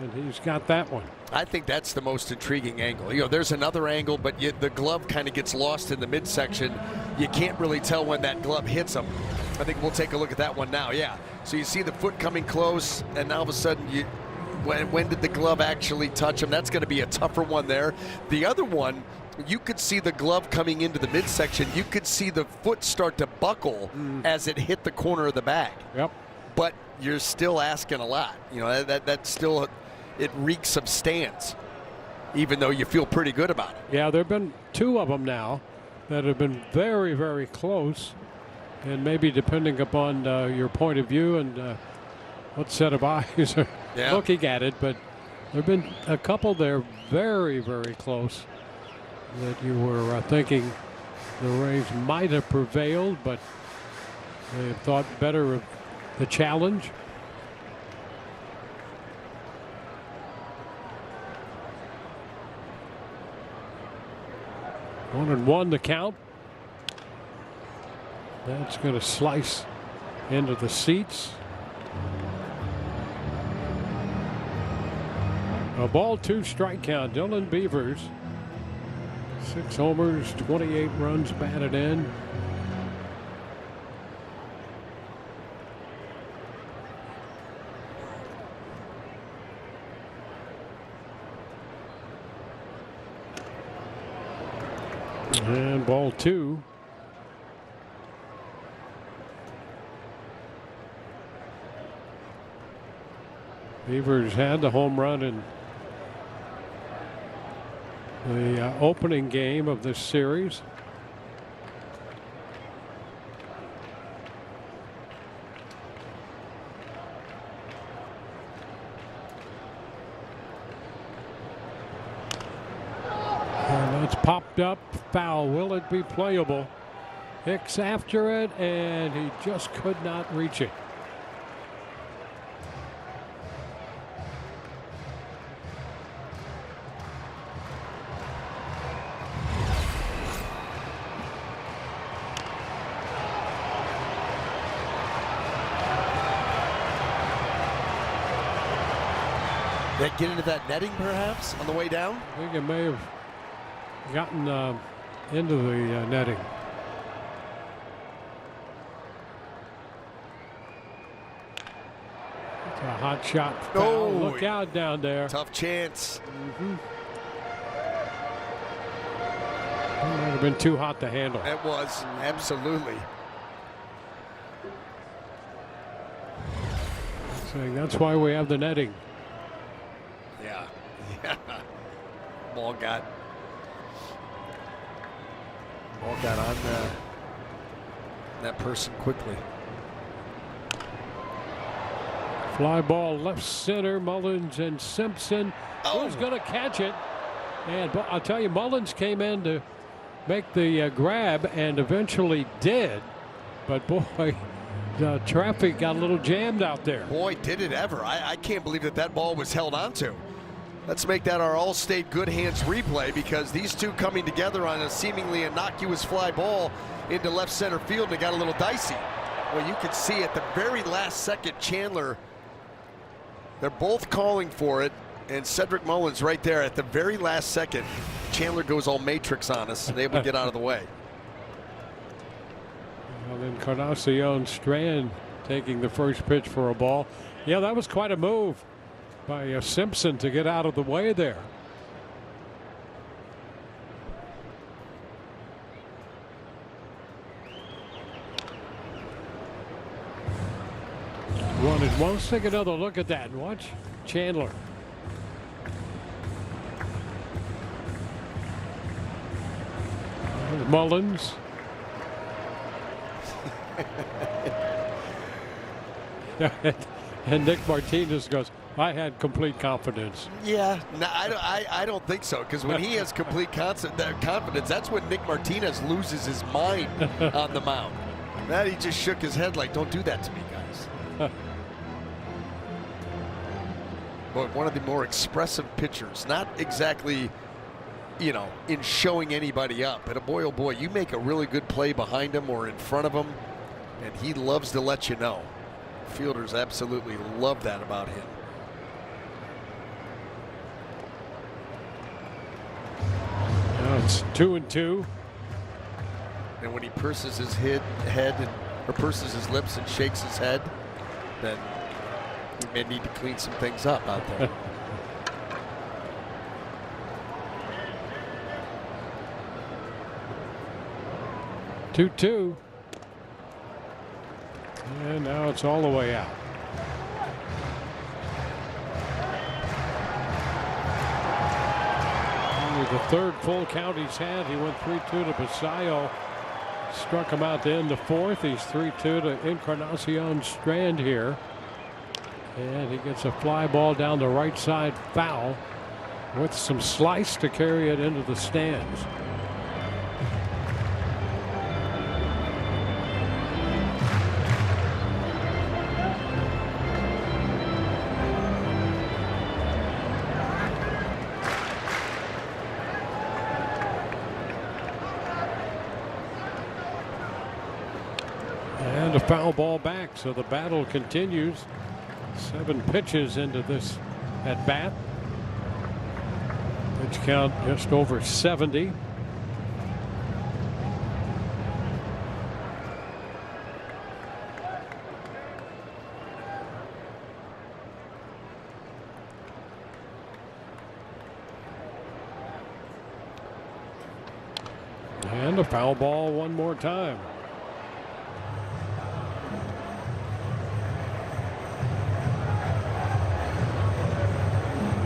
and he's got that one. I think that's the most intriguing angle. You know, there's another angle, but the glove kind of gets lost in the midsection. You can't really tell when that glove hits him. I think we'll take a look at that one now. Yeah. So you see the foot coming close, and all of a sudden, when did the glove actually touch him? That's going to be a tougher one there. The other one, you could see the glove coming into the midsection. You could see the foot start to buckle as it hit the corner of the bag. Yep. But you're still asking a lot. You know, that still, it reeks of stands, even though you feel pretty good about it. Yeah, there have been 2 of them now that have been very, very close. And maybe depending upon your point of view and what set of eyes are looking at it. But there have been a couple there very, very close that you were thinking the Rays might have prevailed, but they have thought better of the challenge. One and one the count. That's going to slice into the seats. A ball 2 strike count. Dylan Beavers. 6 homers, 28 runs batted in. And ball 2. Beavers had the home run in the opening game of this series. And it's popped up, foul. Will it be playable? Hicks after it, and he just could not reach it. That get into that netting perhaps on the way down? I think it may have gotten into the netting. It's a hot shot foul. Oh, look out down there. Tough chance. It might have been too hot to handle. It was, absolutely. Saying that's why we have the netting. Yeah. Ball got on that person quickly. Fly ball left center. Mullins and Simpson. Who's going to catch it? And I'll tell you, Mullins came in to make the grab and eventually did. But boy, the traffic got a little jammed out there. Boy, did it ever. I can't believe that ball was held onto. Let's make that our all-state good hands replay, because these two coming together on a seemingly innocuous fly ball into left center field, and it got a little dicey. Well, you could see at the very last second, Chandler, they're both calling for it, and Cedric Mullins right there at the very last second, Chandler goes all Matrix on us and able to get out of the way. Well, Encarnacion Strand taking the first pitch for a ball. Yeah, that was quite a move by Simpson to get out of the way there. Let's take another look at that and watch Chandler. Mullins. And Nick Martinez goes, I had complete confidence. Yeah, no, I don't think so, because when he has complete confidence, that's when Nick Martinez loses his mind on the mound. That he just shook his head like, don't do that to me, guys. But one of the more expressive pitchers, not exactly, you know, in showing anybody up, but boy, oh boy, you make a really good play behind him or in front of him, and he loves to let you know. Fielders absolutely love that about him. Now it's 2-2. And when he purses his head or purses his lips and shakes his head, then we may need to clean some things up out there. Two. And now it's all the way out. Only the third full count he's had. He went 3-2 to Basayo. Struck him out to end the fourth. He's 3-2 to Encarnacion Strand here. And he gets a fly ball down the right side foul with some slice to carry it into the stands. And a foul ball back, so the battle continues. 7 pitches into this at bat. Pitch count just over 70. And a foul ball one more time.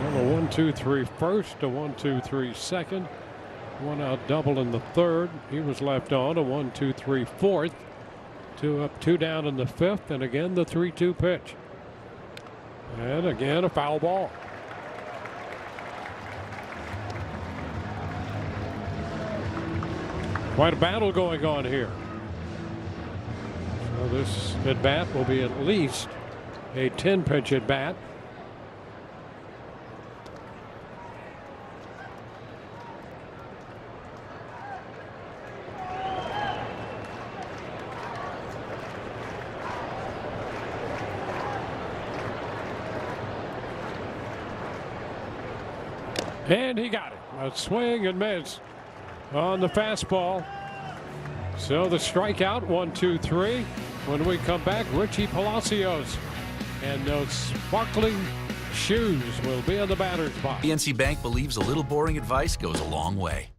A 1-2-3 first, a 1-2-3 second, one out double in the third. He was left on. A 1-2-3 fourth, 2 up, 2 down in the fifth, and again the 3-2 pitch. And again a foul ball. Quite a battle going on here. So this at bat will be at least a 10-pitch at bat. And he got it. A swing and miss on the fastball. So the strikeout, 1-2-3. When we come back, Richie Palacios and those sparkling shoes will be on the batter's box. PNC Bank believes a little boring advice goes a long way.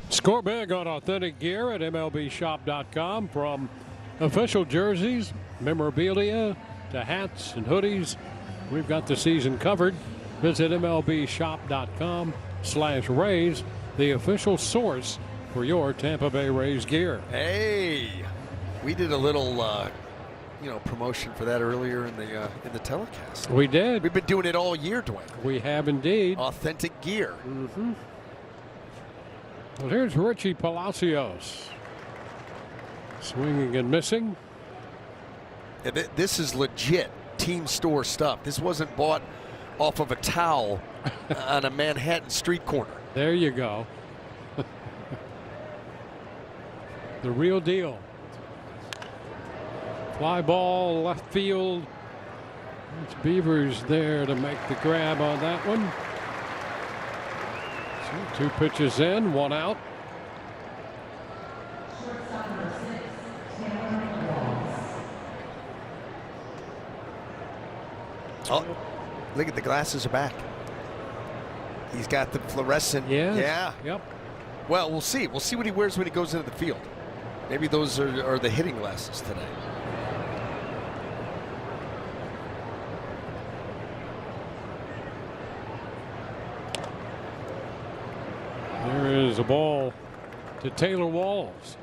Score big on authentic gear at MLBshop.com. From official jerseys, memorabilia, to hats and hoodies, we've got the season covered. Visit MLBshop.com/Rays, the official source for your Tampa Bay Rays gear. Hey, we did a little, promotion for that earlier in the telecast. We did. We've been doing it all year, Dwayne. We have indeed. Authentic gear. Mm-hmm. Well, here's Richie Palacios. Swinging and missing. And this is legit. team store stuff. This wasn't bought off of a towel on a Manhattan street corner. There you go. The real deal. Fly ball left field. It's Beavers there to make the grab on that one. So 2 pitches in, 1 out. Oh, look at the glasses are back. He's got the fluorescent. Yes. Yeah. Yep. Well, we'll see. We'll see what he wears when he goes into the field. Maybe those are the hitting glasses today. There is a ball to Taylor Walls.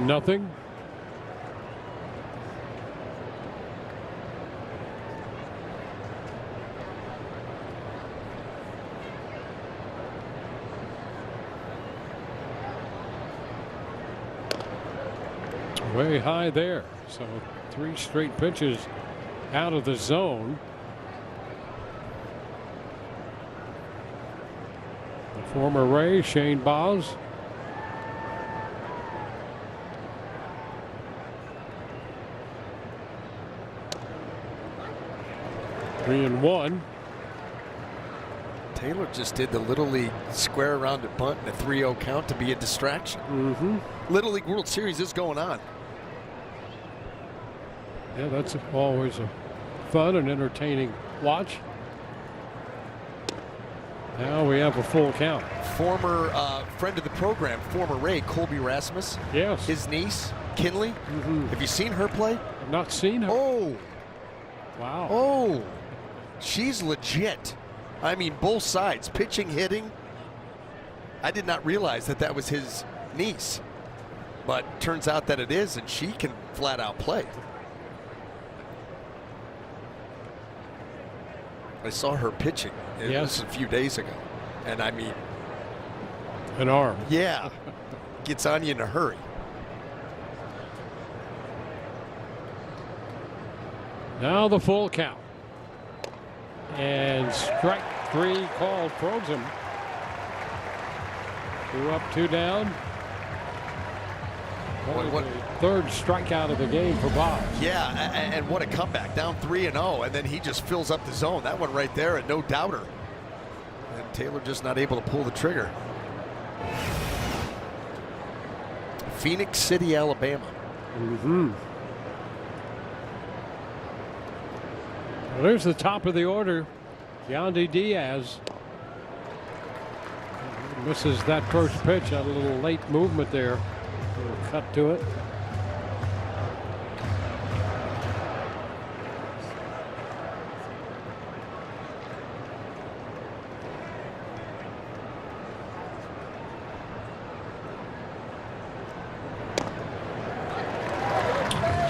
Nothing. Way high there. So 3 straight pitches out of the zone. The former Ray, Shane Baz. Three and 1. Taylor just did the Little League square around a bunt and a 3-0 count to be a distraction. Little League World Series is going on. Yeah, that's always a fun and entertaining watch. Now we have a full count. Former friend of the program, former Ray, Colby Rasmus. Yes. His niece, Kinley. Have you seen her play? I've not seen her. Oh. Wow. Oh. She's legit. I mean, both sides, pitching, hitting. I did not realize that that was his niece. But turns out that it is, and she can flat out play. I saw her pitching a few days ago. And I mean, an arm. Yeah. Gets on you in a hurry. Now the full count. And strike 3 called, probes him. 2 up, 2 down. What? Third strikeout of the game for Bob. Yeah, and what a comeback. Down 3-0, and then he just fills up the zone. That one right there, and no doubter. And Taylor just not able to pull the trigger. Phoenix City, Alabama. Well, there's the top of the order. Yandy Diaz misses that first pitch. Had a little late movement there. A little cut to it.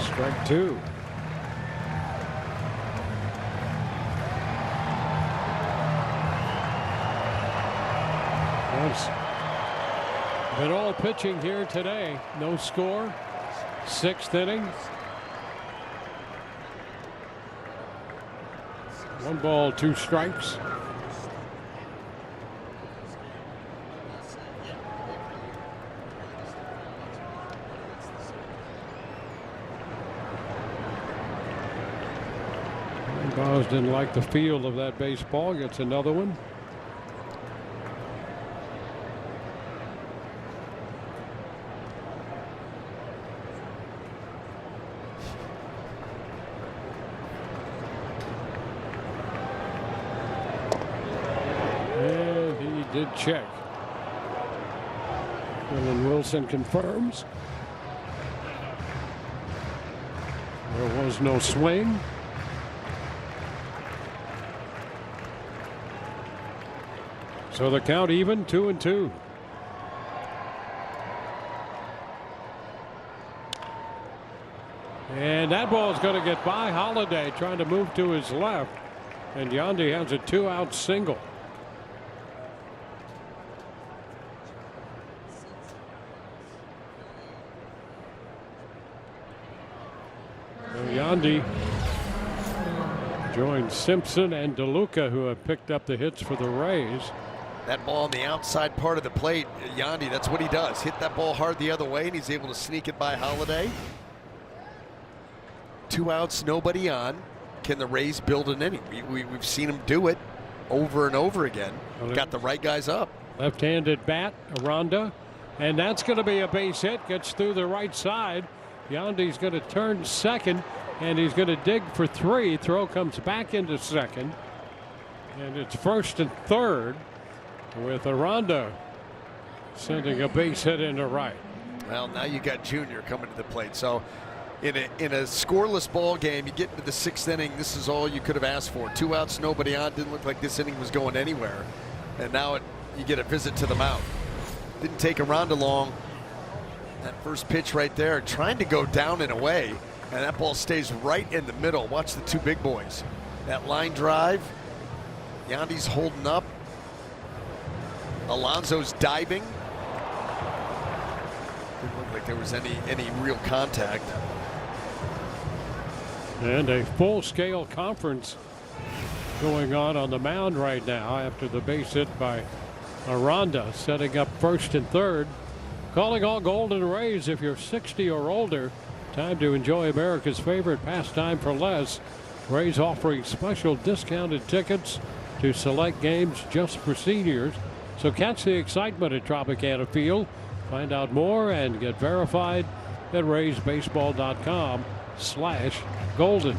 Strike 2. Been all pitching here today. No score. 6th inning. 1 ball, 2 strikes. Baz didn't like the feel of that baseball. Gets another one. Did check. And Wilson confirms. There was no swing. So the count even, 2-2. And that ball is going to get by Holiday, trying to move to his left. And Yandy has a 2-out single. So Yandy joins Simpson and DeLuca, who have picked up the hits for the Rays. That ball on the outside part of the plate, Yandy, that's what he does. Hit that ball hard the other way, and he's able to sneak it by Holiday. 2 outs, nobody on. Can the Rays build an inning? We've seen them do it over and over again. Got the right guys up. Left-handed bat, Aranda, and that's going to be a base hit. Gets through the right side. Yandy's going to turn second, and he's going to dig for 3. Throw comes back into second, and it's first and third with Aranda sending a base hit into right. Well, now you got Junior coming to the plate. So in a scoreless ball game, you get into the 6th inning, this is all you could have asked for. 2 outs, nobody on. Didn't look like this inning was going anywhere. And now you get a visit to the mound. Didn't take Aranda long. That first pitch right there, trying to go down and away, and that ball stays right in the middle. Watch the 2 big boys. That line drive, Yandy's holding up. Alonso's diving. Didn't look like there was any real contact. And a full-scale conference going on the mound right now after the base hit by Aranda, setting up first and third. Calling all Golden Rays, if you're 60 or older, time to enjoy America's favorite pastime for less. Rays offering special discounted tickets to select games just for seniors. So catch the excitement at Tropicana Field. Find out more and get verified at raysbaseball.com/golden.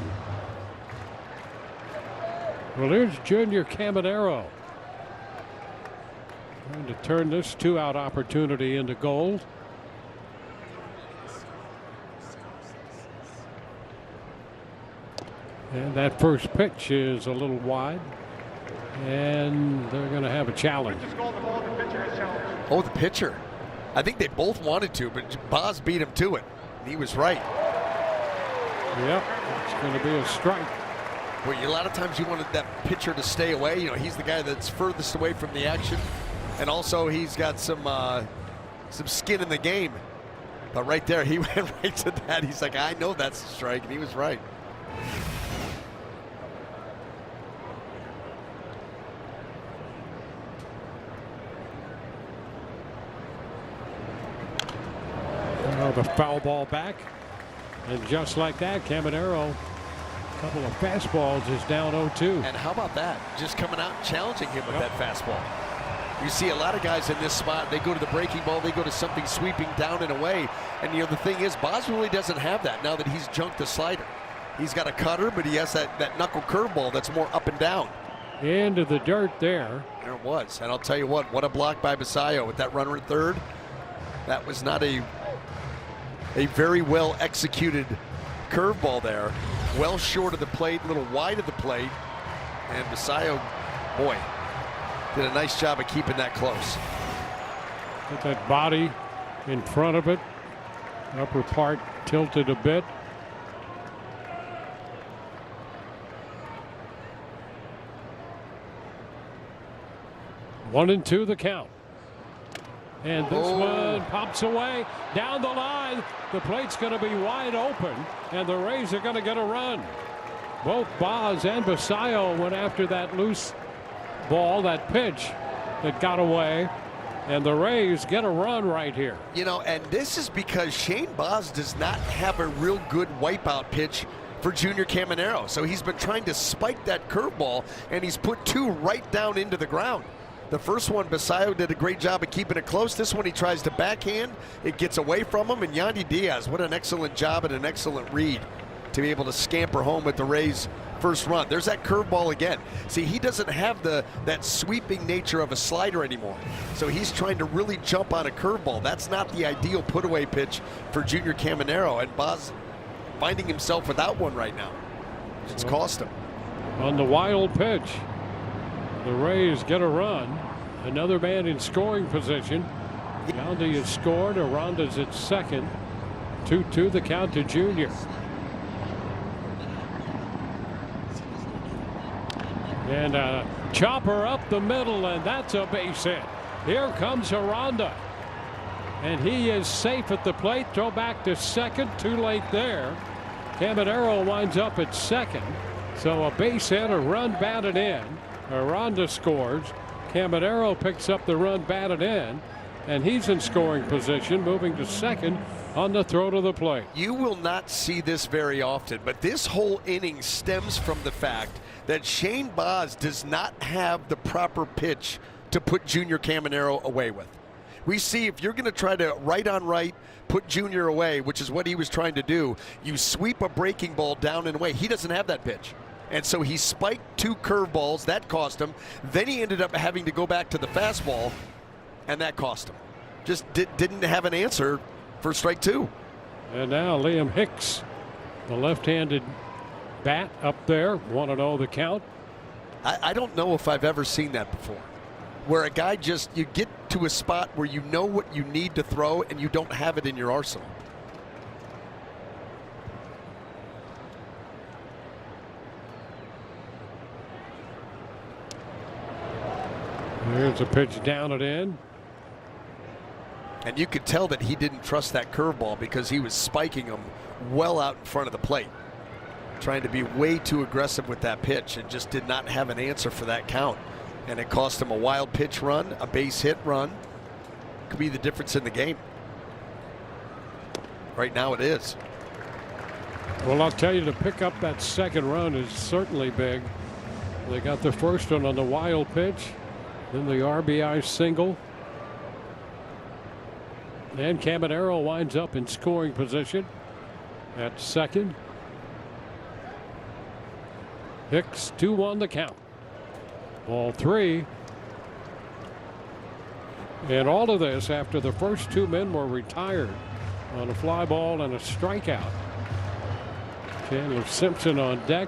Well, here's Junior Caminero, trying to turn this 2-out opportunity into gold. And that first pitch is a little wide, and they're going to have a challenge. Oh, the pitcher. I think they both wanted to, but Boz beat him to it. He was right. Yep, it's going to be a strike. Well, a lot of times you wanted that pitcher to stay away. You know, he's the guy that's furthest away from the action. And also he's got some skin in the game. But right there, he went right to that. He's like, I know that's a strike, and he was right. Oh, the foul ball back. And just like that, Caminero, a couple of fastballs, is down 0-2. And how about that? Just coming out and challenging him with that fastball. You see a lot of guys in this spot, they go to the breaking ball, they go to something sweeping down and away. And, you know, the thing is, Boz really doesn't have that now that he's junked the slider. He's got a cutter, but he has that knuckle curveball that's more up and down. Into the dirt there. There it was. And I'll tell you what a block by Basayo with that runner at third. That was not a very well executed curveball there. Well short of the plate, a little wide of the plate. And Basayo, boy, did a nice job of keeping that close. Put that body in front of it. Upper part tilted a bit. One and two the count. And this one pops away down the line. The plate's going to be wide open, and the Rays are going to get a run. Both Boz and Basayo went after that loose ball, that pitch that got away, and the Rays get a run right here. You know, and this is because Shane Boz does not have a real good wipeout pitch for Junior Caminero. So he's been trying to spike that curveball, and he's put 2 right down into the ground. The first one, Basayo did a great job of keeping it close. This one, he tries to backhand. It gets away from him, and Yandy Diaz, what an excellent job and an excellent read to be able to scamper home with the Rays' first run. There's that curveball again. See, he doesn't have that sweeping nature of a slider anymore. So he's trying to really jump on a curveball. That's not the ideal put-away pitch for Junior Caminero, and Boz finding himself without one right now. It's cost him. On the wild pitch, the Rays get a run. Another man in scoring position. Yandy has scored. Aranda's at second. 2-2 the count to Junior. And a chopper up the middle, and that's a base hit. Here comes Aranda. And he is safe at the plate. Throw back to second. Too late there. Caminero winds up at second. So a base hit, a run batted in. Aranda scores. Caminero picks up the run batted in. And he's in scoring position, moving to second on the throw to the plate. You will not see this very often, but this whole inning stems from the fact that Shane Baz does not have the proper pitch to put Junior Caminero away with. We see if you're going to try to right on right, put Junior away, which is what he was trying to do, you sweep a breaking ball down and away. He doesn't have that pitch. And so he spiked 2 curveballs. That cost him. Then he ended up having to go back to the fastball, and that cost him. Just didn't have an answer for strike 2. And now Liam Hicks, the left-handed bat up there, 1-0 the count. I don't know if I've ever seen that before, where a guy you get to a spot where you know what you need to throw and you don't have it in your arsenal. There's a pitch down and in. And you could tell that he didn't trust that curveball because he was spiking them well out in front of the plate, trying to be way too aggressive with that pitch, and just did not have an answer for that count. And it cost him a wild pitch run, a base hit run. Could be the difference in the game. Right now it is. Well, I'll tell you, to pick up that second run is certainly big. They got the first one on the wild pitch, then the RBI single. And Caminero winds up in scoring position at second. Hicks 2-1 the count. Ball 3. And all of this after the first 2 men were retired on a fly ball and a strikeout. Chandler Simpson on deck.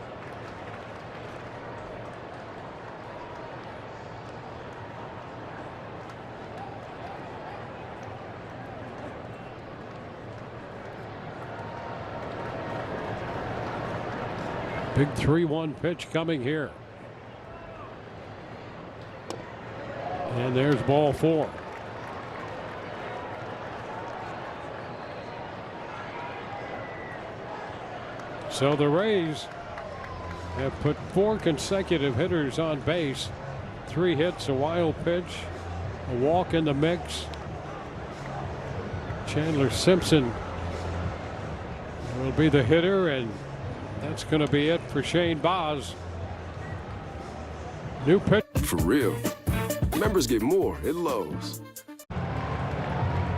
Big 3-1 pitch coming here. And there's ball 4. So the Rays have put 4 consecutive hitters on base. 3 hits, a wild pitch, a walk in the mix. Chandler Simpson will be the hitter, and that's going to be it for Shane Baz. New pitch. For real. Members get more at Lowe's.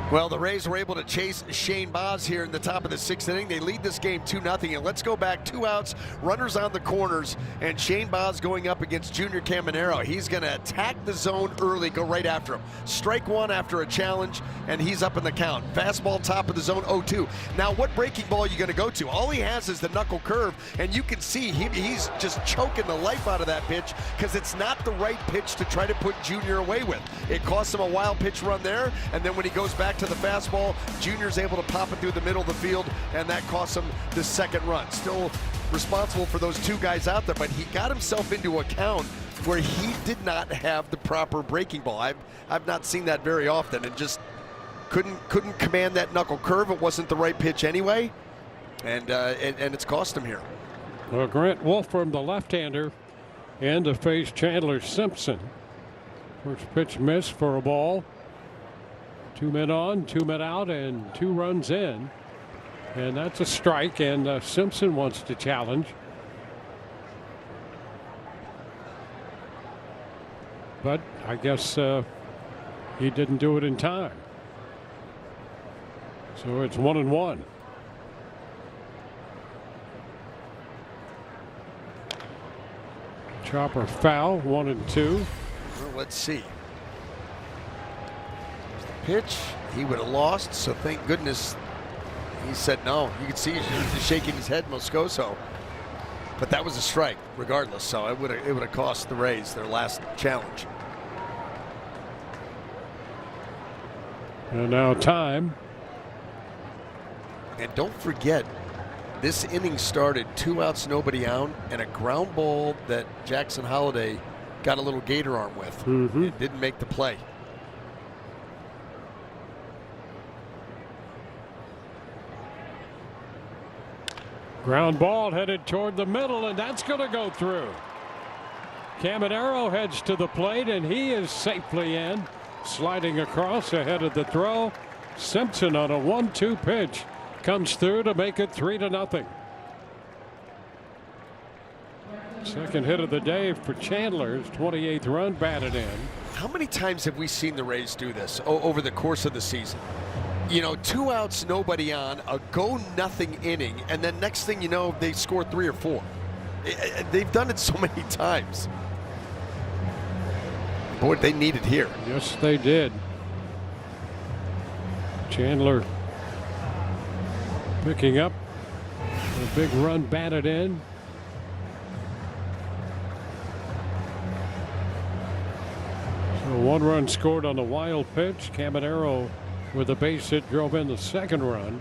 Well, the Rays were able to chase Shane Baz here in the top of the 6th inning. They lead this game 2-0. And let's go back, 2 outs, runners on the corners, and Shane Baz going up against Junior Caminero. He's going to attack the zone early, go right after him. Strike 1 after a challenge, and he's up in the count. Fastball top of the zone, 0-2. Now, what breaking ball are you going to go to? All he has is the knuckle curve, and you can see he's just choking the life out of that pitch because it's not the right pitch to try to put Junior away with. It costs him a wild pitch run there, and then when he goes back to the fastball, Junior's able to pop it through the middle of the field, and that costs him the second run. Still responsible for those 2 guys out there, but he got himself into a count where he did not have the proper breaking ball. I've not seen that very often, and just couldn't command that knuckle curve. It wasn't the right pitch anyway, and it's cost him here. Well, Grant Wolfram, the left-hander, and to face Chandler Simpson. First pitch missed for a ball. 2 men on, 2 men out, and 2 runs in. And that's a strike, and Simpson wants to challenge. But I guess he didn't do it in time. So it's 1-1. Chopper foul, 1-2. Well, let's see. Pitch, he would have lost, so thank goodness he said no. You can see he's shaking his head, Moscoso. But that was a strike regardless, so it would have cost the Rays their last challenge. And now time. And don't forget, This inning started 2 outs, nobody out, and a ground ball that Jackson Holliday got a little gator arm with. It didn't make the play. Ground ball headed toward the middle, and that's going to go through. Caminero heads to the plate, and he is safely in. Sliding across ahead of the throw. Simpson on a 1-2 pitch comes through to make it 3-0. Second hit of the day for Chandler's 28th run batted in. How many times have we seen the Rays do this over the course of the season? You know, 2 outs, nobody on, a go-nothing inning, and then next thing you know, they score 3 or 4. They've done it so many times. Boy, they need it here. Yes, they did. Chandler picking up a big run batted in. So 1 run scored on the wild pitch. Caminero with a base hit drove in the second run.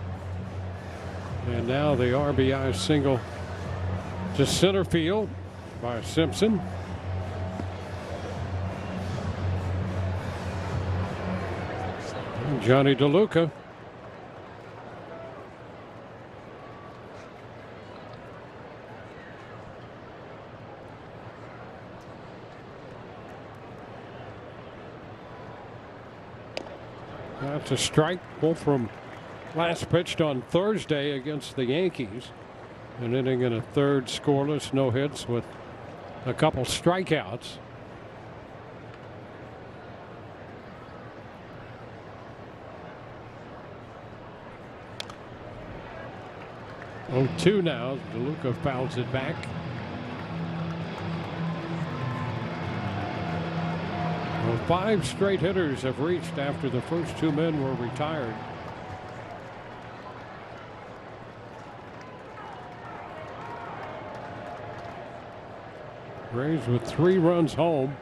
And now the RBI single to center field by Simpson. And Johnny DeLuca. That's a strike, both from last pitched on Thursday against the Yankees. An inning and a third scoreless, no hits with a couple strikeouts. Oh, 2 now. DeLuca fouls it back. Well, 5 straight hitters have reached after the first 2 men were retired. Rays with 3 runs home.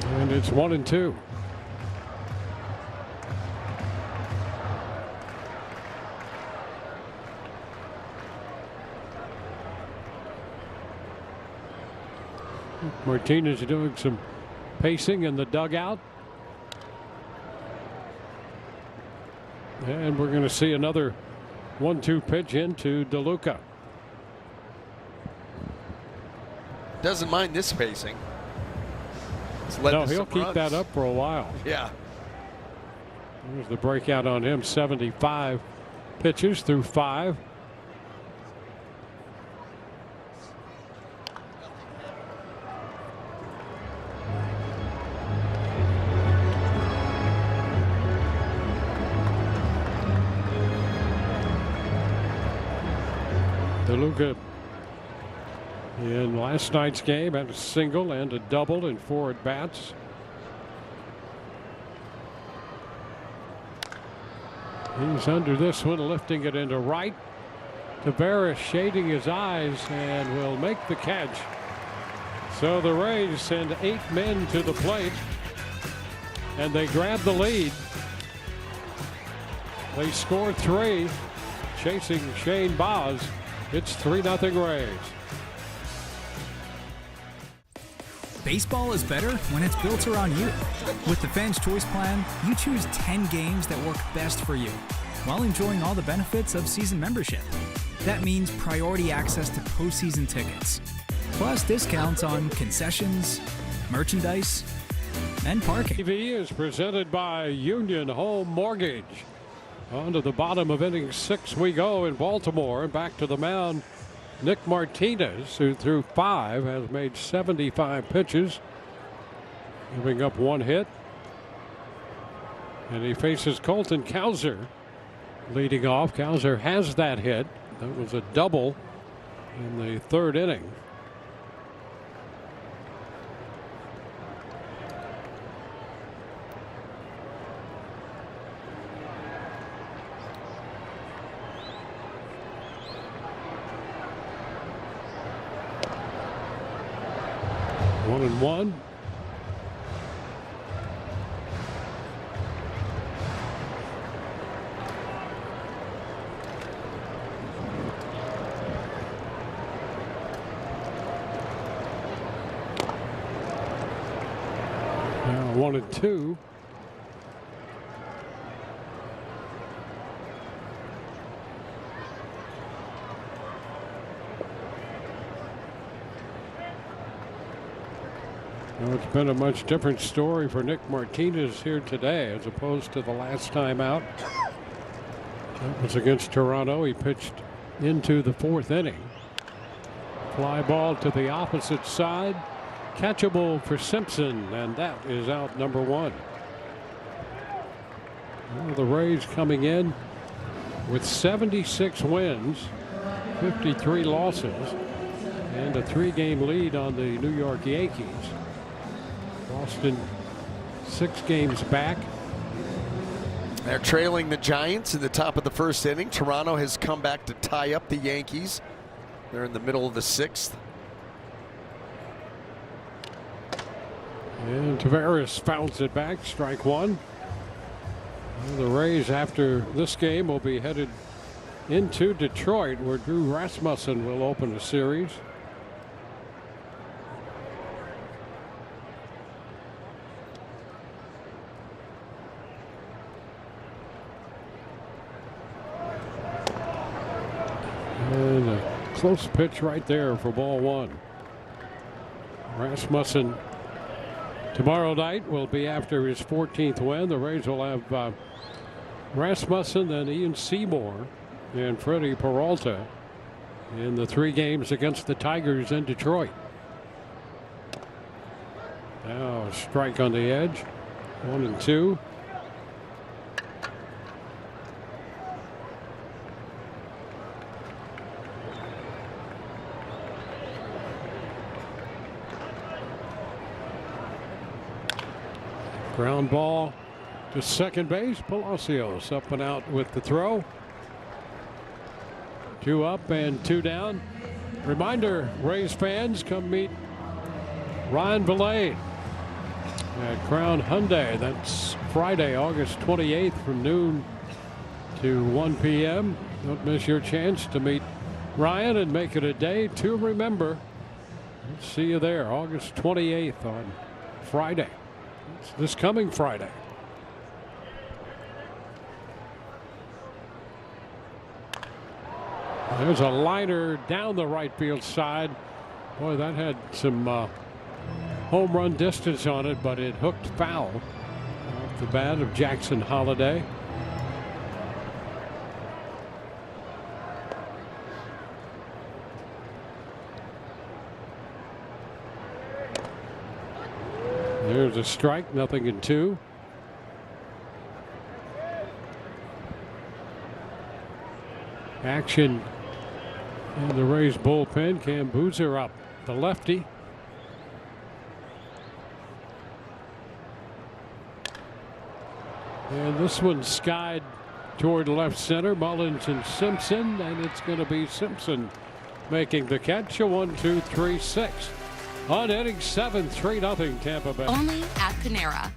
And it's 1-2. Martinez doing some pacing in the dugout. And we're going to see another 1-2 pitch into DeLuca. Doesn't mind this pacing. No, he'll keep that up for a while. Yeah. There's the breakout on him. 75 pitches through 5. DeLuca in last night's game had a single and a double in 4 at bats. He's under this one, lifting it into right. Tavares shading his eyes and will make the catch. So the Rays send 8 men to the plate and they grab the lead. They score 3, chasing Shane Baz. It's 3-0 Rays. Baseball is better when it's built around you. With the Fans Choice Plan, you choose 10 games that work best for you, while enjoying all the benefits of season membership. That means priority access to postseason tickets, plus discounts on concessions, merchandise, and parking. TV is presented by Union Home Mortgage. On to the bottom of inning 6 we go in Baltimore, and back to the mound. Nick Martinez, who through 5 has made 75 pitches, giving up 1 hit. And he faces Colton Cowser leading off. Cowser has that hit. That was a double in the 3rd inning. One and one. Now 1-2. Well, it's been a much different story for Nick Martinez here today as opposed to the last time out. That was against Toronto. He pitched into the 4th inning. Fly ball to the opposite side. Catchable for Simpson, and that is out number 1. Well, the Rays coming in with 76 wins, 53 losses, and a 3-game lead on the New York Yankees. Boston 6 games back. They're trailing the Giants in the top of the 1st inning. Toronto has come back to tie up the Yankees. They're in the middle of the 6th. And Tavares fouls it back, strike 1. Well, the Rays after this game will be headed into Detroit, where Drew Rasmussen will open the series. And a close pitch right there for ball 1. Rasmussen tomorrow night will be after his 14th win. The Rays will have Rasmussen, then Ian Seymour, and Freddie Peralta in the 3 games against the Tigers in Detroit. Now a strike on the edge. 1-2. Ground ball to second base. Palacios up and out with the throw. 2 up and 2 down. Reminder, Rays fans, come meet Ryan Villain at Crown Hyundai. That's Friday, August 28th from noon to 1 p.m. Don't miss your chance to meet Ryan and make it a day to remember. We'll see you there August 28th on Friday. It's this coming Friday. There's a liner down the right field side. Boy, that had some home run distance on it, but it hooked foul off the bat of Jackson Holliday. There's a strike, 0-2. Action in the Rays bullpen. Cam Boozer up, the lefty. And this one skied toward left center. Mullins and Simpson, and it's going to be Simpson making the catch. A 1-2-3-6. On inning 7, 3-0 Tampa Bay. Only at Panera.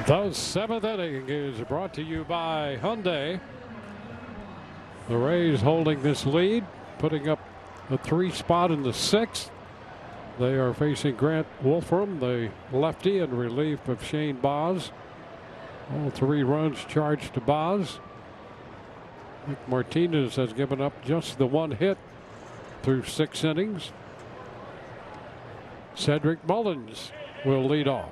The 7th inning is brought to you by Hyundai. The Rays holding this lead, putting up a 3 spot in the 6th. They are facing Grant Wolfram, the lefty, in relief of Shane Baz. All 3 runs charged to Baz. Nick Martinez has given up just the 1 hit through 6 innings. Cedric Mullins will lead off.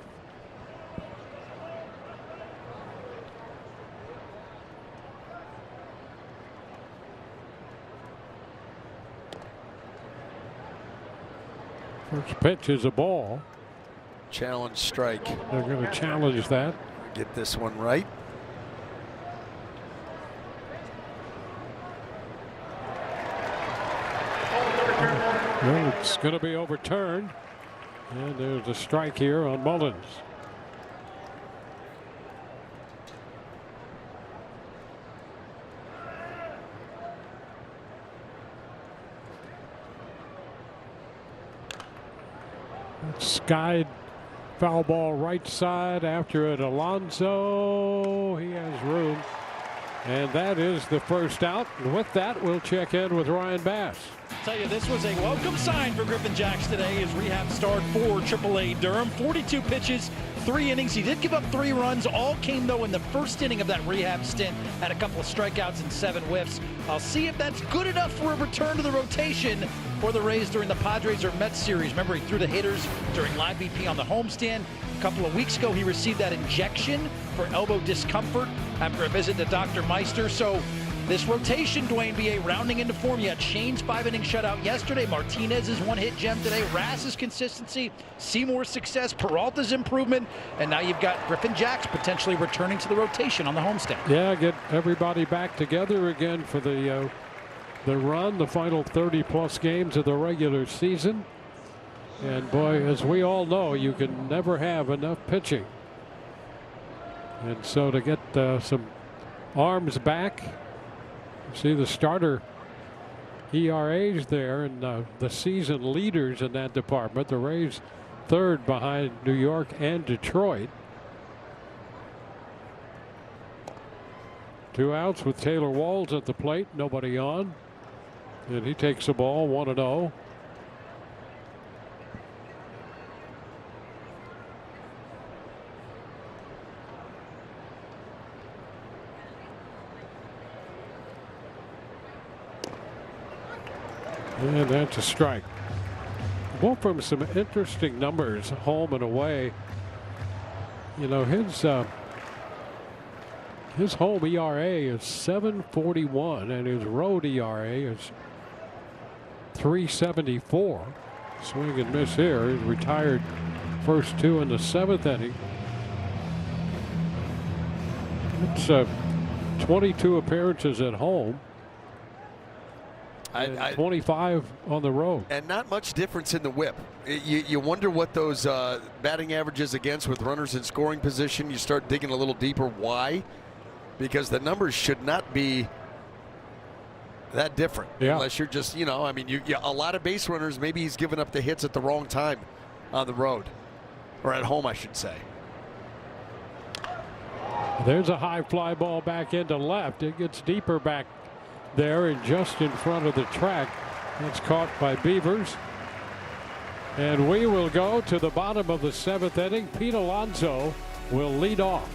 First pitch is a ball. Challenge strike. They're going to challenge that. Get this one right. Well, it's going to be overturned. And there's a strike here on Mullins. Skied foul ball right side after it. Alonso, he has room. And that is the first out. And with that, we'll check in with Ryan Bass. I'll tell you, this was a welcome sign for Griffin Jacks today. His rehab start for AAA Durham. 42 pitches, 3 innings. He did give up 3 runs. All came, though, in the first inning of that rehab stint. Had a couple of strikeouts and 7 whiffs. I'll see if that's good enough for a return to the rotation for the Rays during the Padres or Mets series. Remember, he threw the hitters during live BP on the homestand. A couple of weeks ago, he received that injection for elbow discomfort after a visit to Dr. Meister. So this rotation, Dwayne B.A. rounding into form. You had Shane's 5-inning shutout yesterday. Martinez's 1-hit gem today. Rass's consistency. Seymour's success. Peralta's improvement. And now you've got Griffin Jacks potentially returning to the rotation on the homestand. Yeah, get everybody back together again for the run, the final 30-plus games of the regular season. And boy, as we all know, you can never have enough pitching. And so to get some arms back, see the starter ERAs there, and the season leaders in that department. The Rays third behind New York and Detroit. 2 outs with Taylor Walls at the plate, nobody on. And he takes the ball 1-0. And that's a strike. Both from some interesting numbers, home and away. You know, his home ERA is 7.41, and his road ERA is 3.74. Swing and miss here. He's retired first 2 in the 7th inning. It's 22 appearances at home. 25 on the road. And not much difference in the whip. You wonder what those batting averages against with runners in scoring position. You start digging a little deeper. Why? Because the numbers should not be that different. Yeah. Unless you're just, you know, I mean, a lot of base runners, maybe he's giving up the hits at the wrong time on the road. Or at home, I should say. There's a high fly ball back into left. It gets deeper back there and just in front of the track. It's caught by Beavers. And we will go to the bottom of the 7th inning. Pete Alonso will lead off.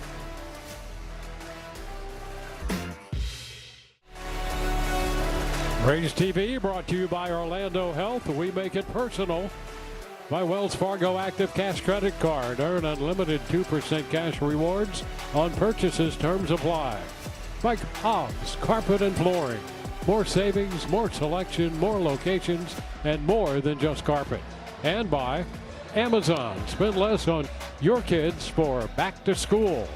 Rays TV brought to you by Orlando Health. We make it personal. By Wells Fargo Active Cash Credit Card. Earn unlimited 2% cash rewards on purchases. Terms apply. By Hobbs Carpet and Flooring. More savings, more selection, more locations, and more than just carpet. And by Amazon. Spend less on your kids for back to school.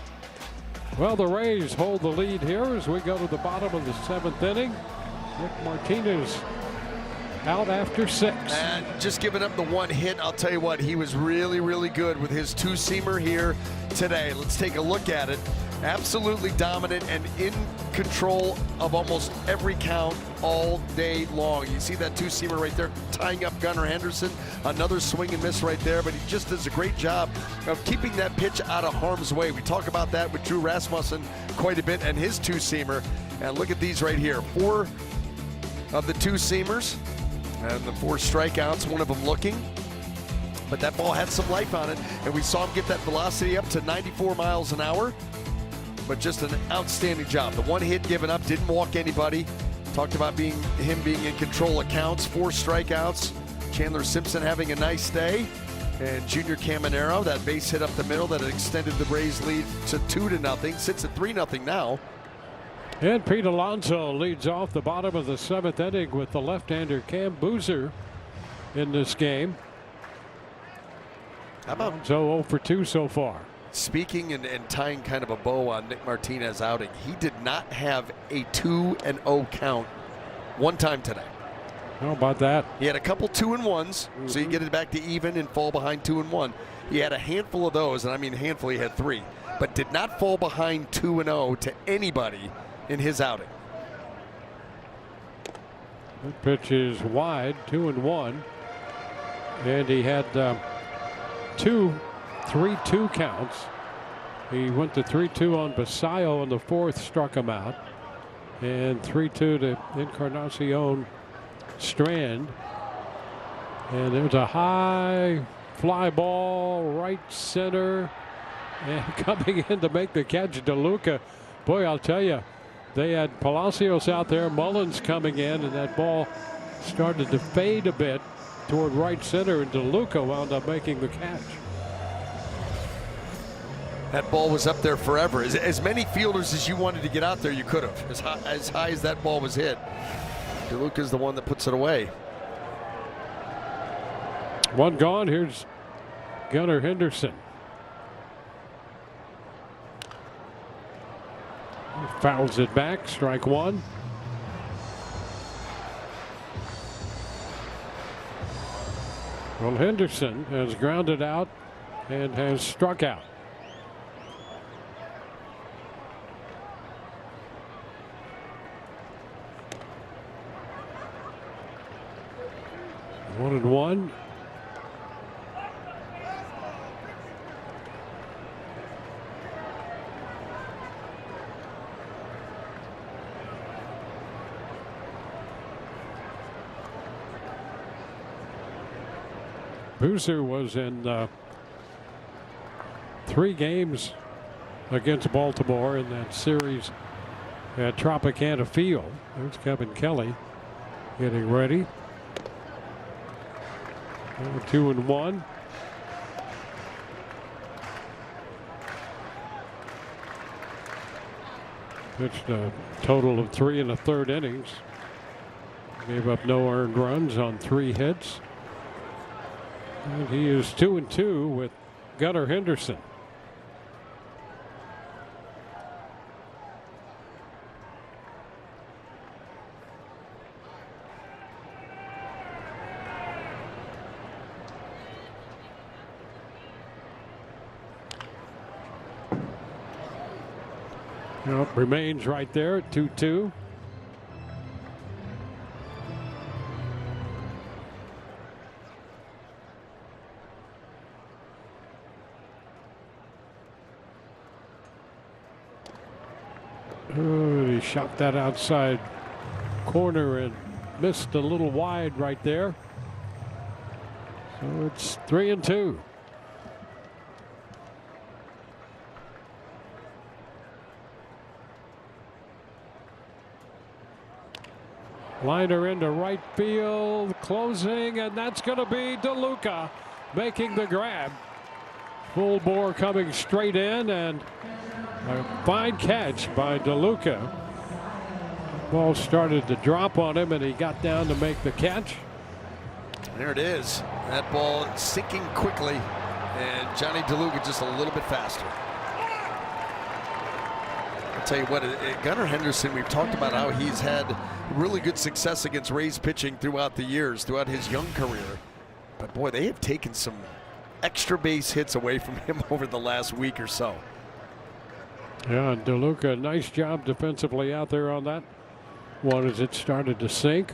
Well, the Rays hold the lead here as we go to the bottom of the 7th inning. Nick Martinez out after 6. And just giving up the 1 hit, I'll tell you what, he was really, really good with his 2-seamer here today. Let's take a look at it. Absolutely dominant and in control of almost every count all day long. You see that 2-seamer right there tying up Gunnar Henderson. Another swing and miss right there, but he just does a great job of keeping that pitch out of harm's way. We talk about that with Drew Rasmussen quite a bit and his 2-seamer. And look at these right here. 4 of the 2-seamers and the 4 strikeouts, one of them looking. But that ball had some life on it, and we saw him get that velocity up to 94 miles an hour. But just an outstanding job. The 1 hit given up, didn't walk anybody. Talked about him being in control of counts, 4 strikeouts. Chandler Simpson having a nice day. And Junior Caminero, that base hit up the middle that extended the Rays lead to 2-0. Sits at 3-0 now. And Pete Alonso leads off the bottom of the 7th inning with the left-hander Cam Boozer in this game. How about so 0 for 2 so far? Speaking and tying kind of a bow on Nick Martinez outing, he did not have a 2-0 count one time today. How about that? He had a couple 2-1s, so you get it back to even and fall behind 2-1. He had a handful of those, and I mean handful, he had 3, but did not fall behind 2-0 to anybody in his outing. That pitch is wide, 2-1, and he had 2 3-2 counts. He went to 3-2 on Basayo in the 4th, struck him out. And 3-2 to Encarnacion Strand. And there's a high fly ball, right center. And coming in to make the catch, DeLuca. Boy, I'll tell you, they had Palacios out there, Mullins coming in, and that ball started to fade a bit toward right center, and DeLuca wound up making the catch. That ball was up there forever. As many fielders as you wanted to get out there, you could have. As high as that ball was hit. DeLuca's the one that puts it away. One gone. Here's Gunnar Henderson. He fouls it back. Strike one. Well, Henderson has grounded out and has struck out. One and one. Boozer was in 3 games against Baltimore in that series at Tropicana Field. There's Kevin Kelly getting ready. 2 and 1. Pitched a total of 3 1/3 innings. Gave up no earned runs on 3 hits. And he is 2 and 2 with Gunnar Henderson. Well, remains right there at 2-2. Oh, he shot that outside corner and missed a little wide right there. So it's 3 and 2. Liner into right field, closing, and that's going to be DeLuca making the grab. Full bore coming straight in, and a fine catch by DeLuca. Ball started to drop on him, and he got down to make the catch. There it is. That ball sinking quickly, and Johnny DeLuca just a little bit faster. I'll tell you what, Gunnar Henderson, we've talked about how he's had really good success against Rays pitching throughout the years, throughout his young career. But boy, they have taken some extra base hits away from him over the last week or so. Yeah, and DeLuca, nice job defensively out there on that one as it started to sink.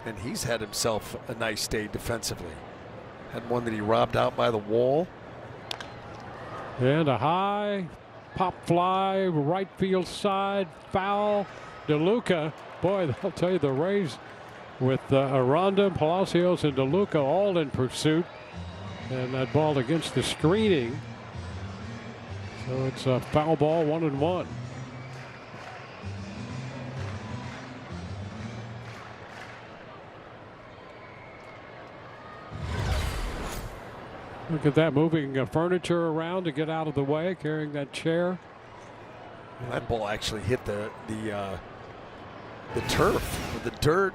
And he's had himself a nice day defensively. Had one that he robbed out by the wall. And a high pop fly, right field side, foul. DeLuca, boy, I'll tell you, the Rays with Aranda, Palacios, and DeLuca all in pursuit. And that ball against the screening. So it's a foul ball, 1 and 1. Look at that, moving furniture around to get out of the way, carrying that chair. Well, that ball actually hit the turf, or the dirt.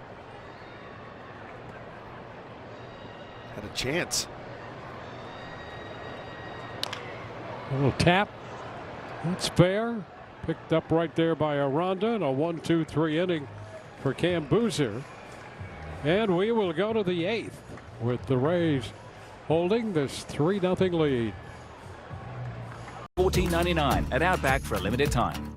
Had a chance. A little tap. That's fair. Picked up right there by Aranda, and a 1-2-3 inning for Cam Boozer. And we will go to the 8th with the Rays holding this 3-0 lead. $14.99 at Outback for a limited time.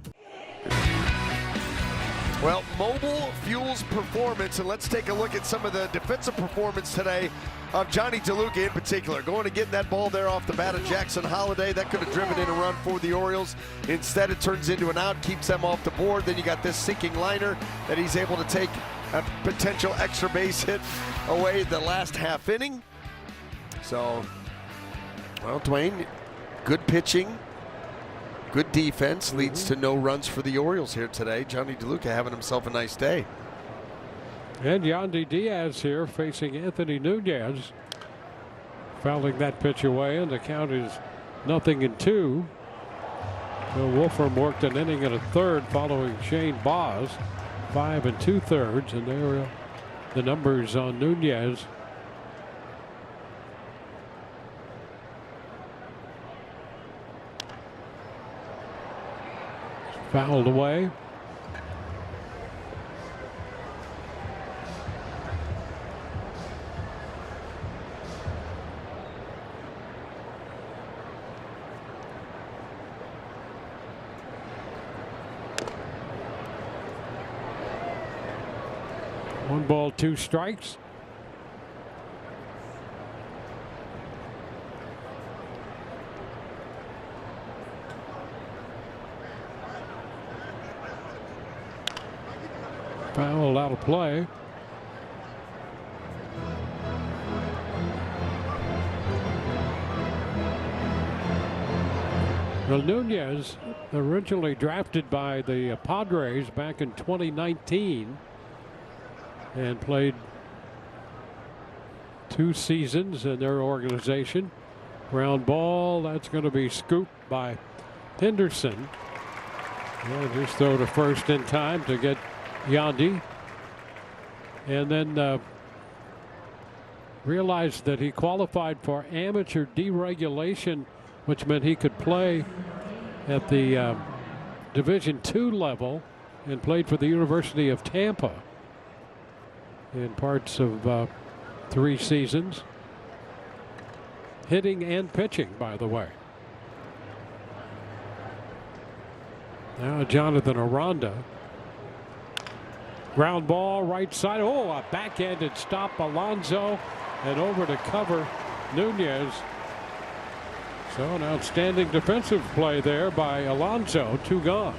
Well, mobile fuels performance, and let's take a look at some of the defensive performance today of Johnny DeLuca in particular. Going to get that ball there off the bat of Jackson Holiday. That could have driven in a run for the Orioles. Instead, it turns into an out, keeps them off the board. Then you got this sinking liner that he's able to take a potential extra base hit away the last half inning. So, well, Dwayne, good pitching. Good defense leads to no runs for the Orioles here today. Johnny DeLuca having himself a nice day. And Yandy Diaz here facing Anthony Nunez. Fouling that pitch away, and the count is 0-2. Bill Wolfram worked an inning and a third following Shane Baz. 5 2/3, and there are the numbers on Nunez. Fouled away. One ball, 2 strikes. Foul out of play. Well, Nunez, originally drafted by the Padres back in 2019 and played 2 seasons in their organization. Ground ball, that's going to be scooped by Henderson. And just throw to first in time to get Yandy, and then realized that he qualified for amateur deregulation, which meant he could play at the Division II level, and played for the University of Tampa in parts of 3 seasons, hitting and pitching, by the way. Now Jonathan Aranda. Ground ball right side. Oh, a backhanded stop. Alonso, and over to cover Nunez. So an outstanding defensive play there by Alonso. 2 gone.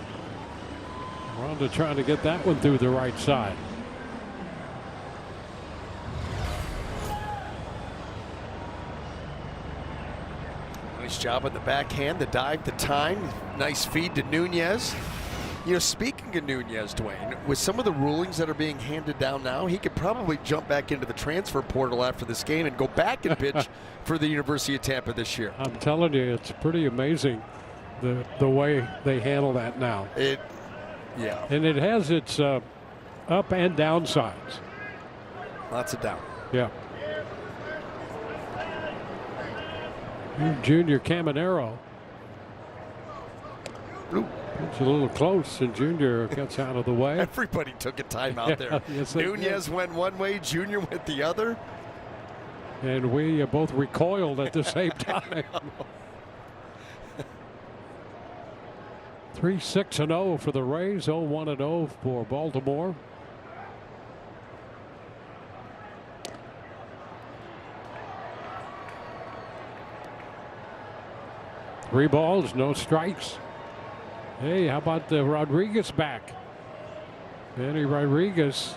Aranda trying to get that one through the right side. Nice job on the backhand, the dive, the time. Nice feed to Nunez. You know, speaking of Nunez, Dwayne, with some of the rulings that are being handed down now, he could probably jump back into the transfer portal after this game and go back and pitch for the University of Tampa this year. I'm telling you, it's pretty amazing the way they handle that now. Yeah. And it has its up and down sides. Lots of down. Yeah. Junior Caminero. Ooh. It's a little close, and Junior gets out of the way. Everybody took a time out there. Yes, Nunez went one way, Junior went the other. And we both recoiled at the same time. 3-6-0 for the Rays, 0-1-0 for Baltimore. Three balls, no strikes. Hey, how about the Rodriguez back? Manny Rodriguez.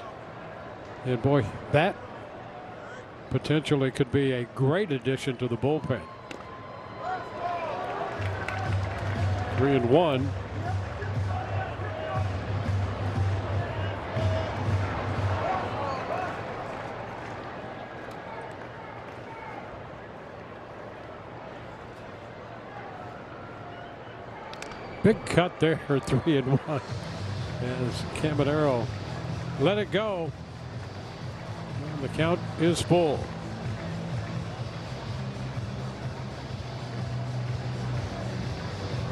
And boy, that potentially could be a great addition to the bullpen. 3-1. Big cut there for 3-1 as Caminero let it go. And the count is full.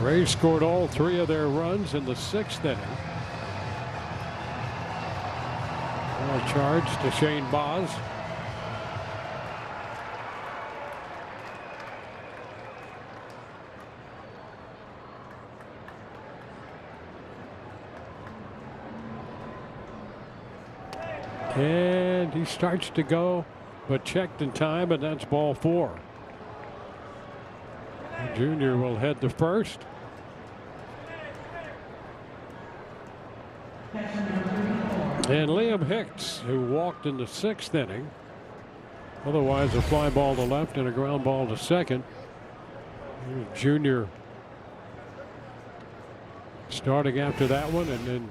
Rays scored all 3 of their runs in the 6th inning. Ball charge to Shane Baz. And he starts to go, but checked in time, and that's ball 4. The junior will head to first. And Liam Hicks, who walked in the 6th inning, otherwise a fly ball to left and a ground ball to second. Junior starting after that one and then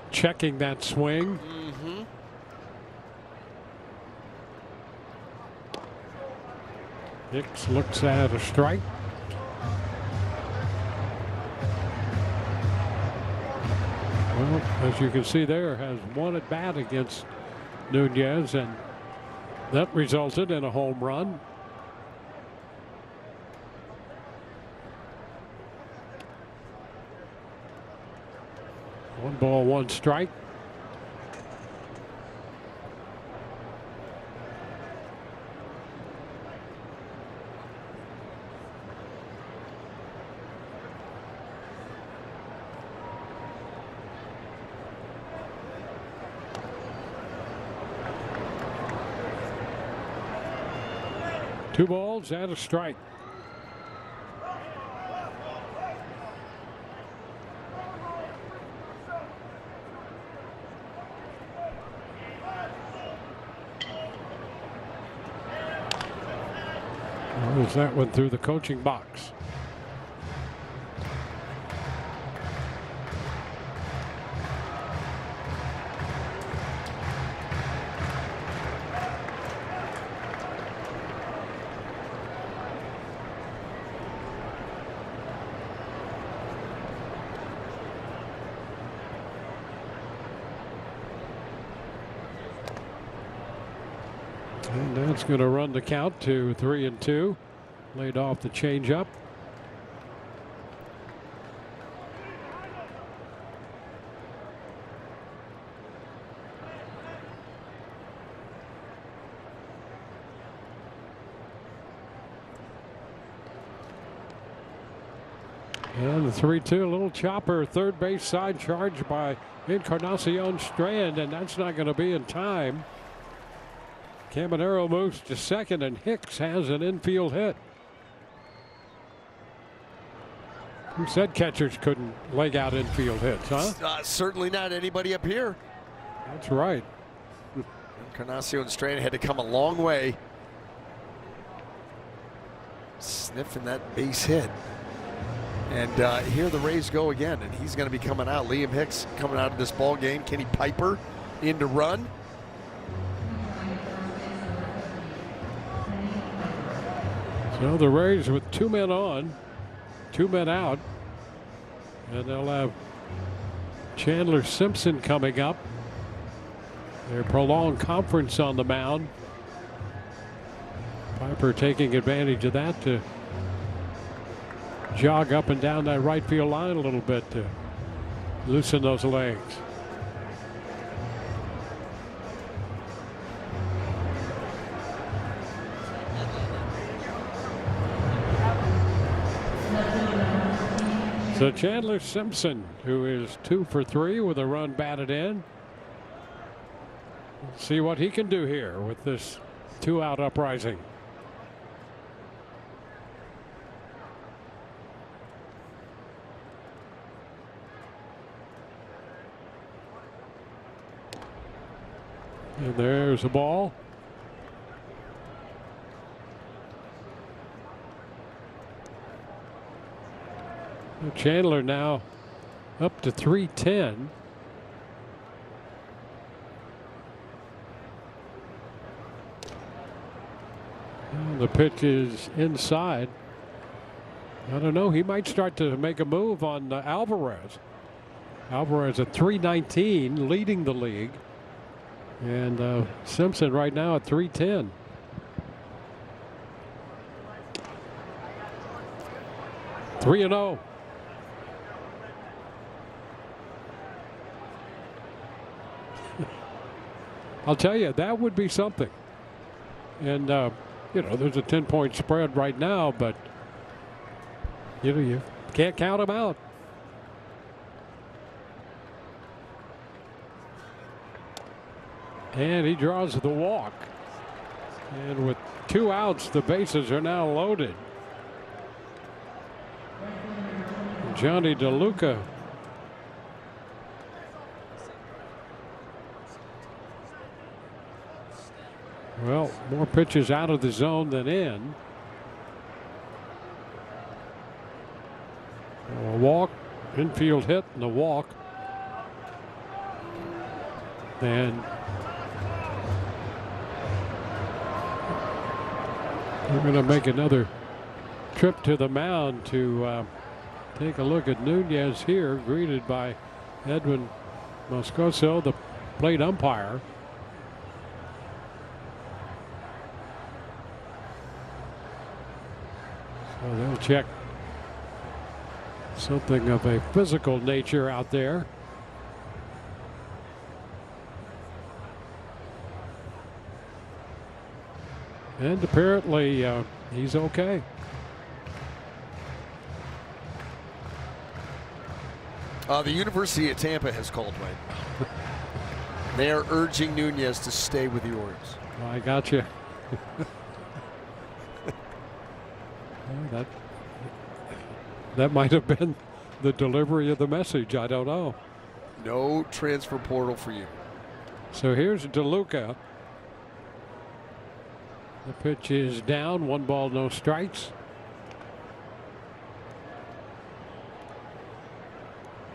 checking that swing. Hicks looks at a strike. Well, as you can see there, has one at bat against Nunez, and that resulted in a home run. One ball, one strike. Two balls and a strike. As that went through the coaching box. And that's going to run the count to 3-2. Laid off the changeup. And the 3-2, a little chopper, third base side charge by Encarnacion Strand, and that's not going to be in time. Caminero moves to second, and Hicks has an infield hit. Who said catchers couldn't leg out infield hits, huh? Certainly not anybody up here. That's right. Encarnacion Strand had to come a long way. Sniffing that base hit. And here the Rays go again, and he's going to be coming out. Liam Hicks coming out of this ball game. Kenny Piper in to run. So the Rays with 2 men on, 2 men out, and they'll have Chandler Simpson coming up. Their prolonged conference on the mound. Piper taking advantage of that to jog up and down that right field line a little bit to loosen those legs. So Chandler Simpson, who is 2 for 3 with a run batted in. Let's see what he can do here with this 2-out uprising. And there's a ball. Chandler now up to 310. And the pitch is inside. I don't know. He might start to make a move on Alvarez. Alvarez at 319, leading the league. And Simpson right now at 310. Three and 0. I'll tell you, that would be something. And you know, there's a 10-point spread right now, but you know, you can't count them out. And he draws the walk. And with 2 outs, the bases are now loaded. Johnny DeLuca. Well, more pitches out of the zone than in. A walk, infield hit, and a walk. And we're going to make another trip to the mound to take a look at Nunez here, greeted by Edwin Moscoso, the plate umpire. So they'll check something of a physical nature out there. And apparently he's okay. The University of Tampa has called, Wayne. They are urging Nunez to stay with the Orioles. I got you. That might have been the delivery of the message. I don't know. No transfer portal for you. So here's DeLuca. The pitch is down. 1 ball, no strikes.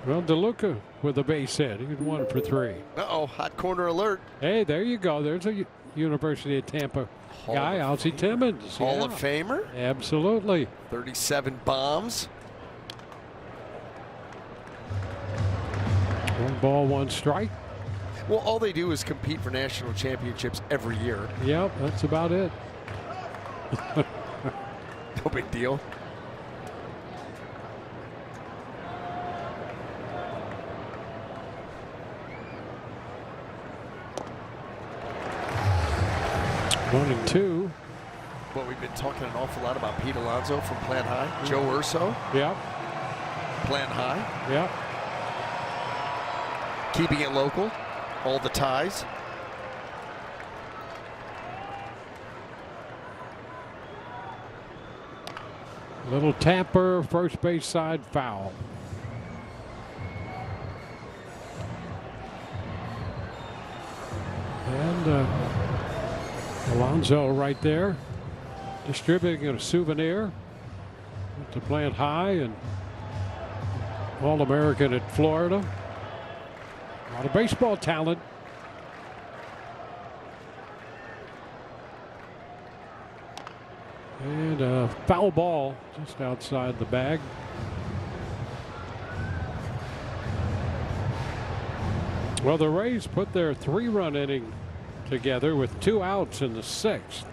Well, DeLuca with a base hit. He's 1 for 3. Uh-oh, hot corner alert. Hey, there you go. There's a University of Tampa guy, Ozzie Timmons. Hall of Famer. Absolutely. 37 bombs. 1 ball, 1 strike. Well, all they do is compete for national championships every year. Yep, that's about it. No big deal. One and 2. Well, we've been talking an awful lot about Pete Alonso from Plant High. Joe Urso. Yep. Plant High. Yep. Keeping it local. All the ties. Little tapper, first base side foul. And Alonso right there, distributing a souvenir to Plant High and All-American at Florida. A lot of baseball talent. And a foul ball just outside the bag. Well, the Rays put their 3-run inning together with 2 outs in the 6th.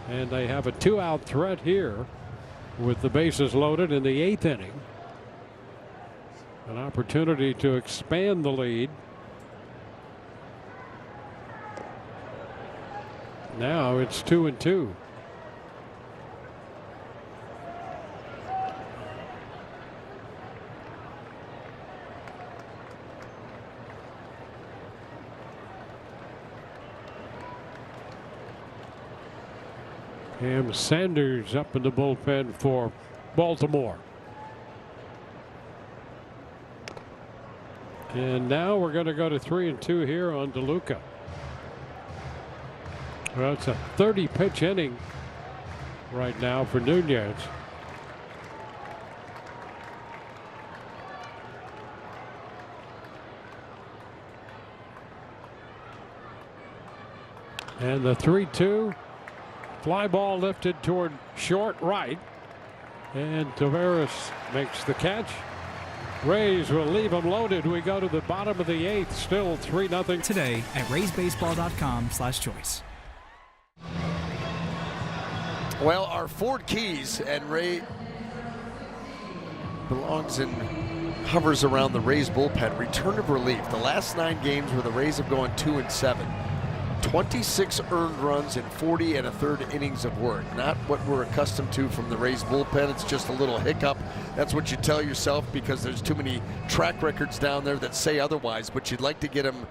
And they have a 2-out threat here with the bases loaded in the 8th inning. An opportunity to expand the lead. Now it's 2-2. Cam Sanders up in the bullpen for Baltimore. And now we're going to go to 3-2 here on DeLuca. Well, it's a 30-pitch inning right now for Nunez. And the 3-2. Fly ball lifted toward short right. And Taveras makes the catch. Rays will leave them loaded. We go to the bottom of the 8th. Still 3-0. Today at raysbaseball.com/choice. Well, our Ford Keys and Ray belongs and hovers around the Rays bullpen. Return of relief. The last 9 games where the Rays have gone 2-7. 26 earned runs in 40 1/3 innings of work. Not what we're accustomed to from the Rays bullpen. It's just a little hiccup. That's what you tell yourself because there's too many track records down there that say otherwise, but you'd like to get them,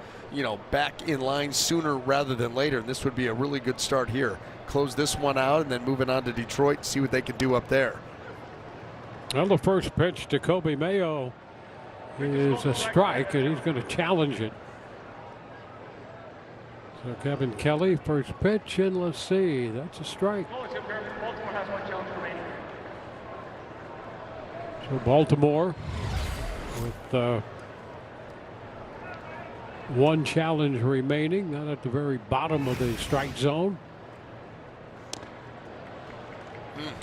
back in line sooner rather than later. And this would be a really good start here. Close this one out and then moving on to Detroit, see what they can do up there. Well, the first pitch to Kobe Mayo is a strike, and he's going to challenge it. So Kevin Kelly, first pitch, and let's see, that's a strike. So Baltimore with one challenge remaining, not at the very bottom of the strike zone.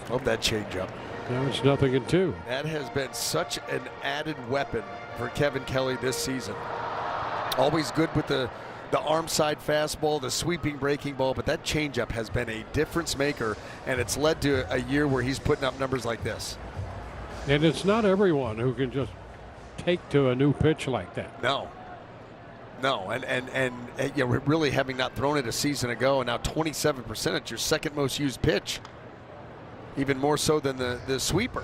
Love that changeup. Now it's 0-2. That has been such an added weapon for Kevin Kelly this season. Always good with the arm side fastball, the sweeping breaking ball, but that changeup has been a difference maker, and it's led to a year where he's putting up numbers like this. And it's not everyone who can just take to a new pitch like that. No, and really having not thrown it a season ago, and now 27%, it's your second most used pitch. Even more so than the sweeper.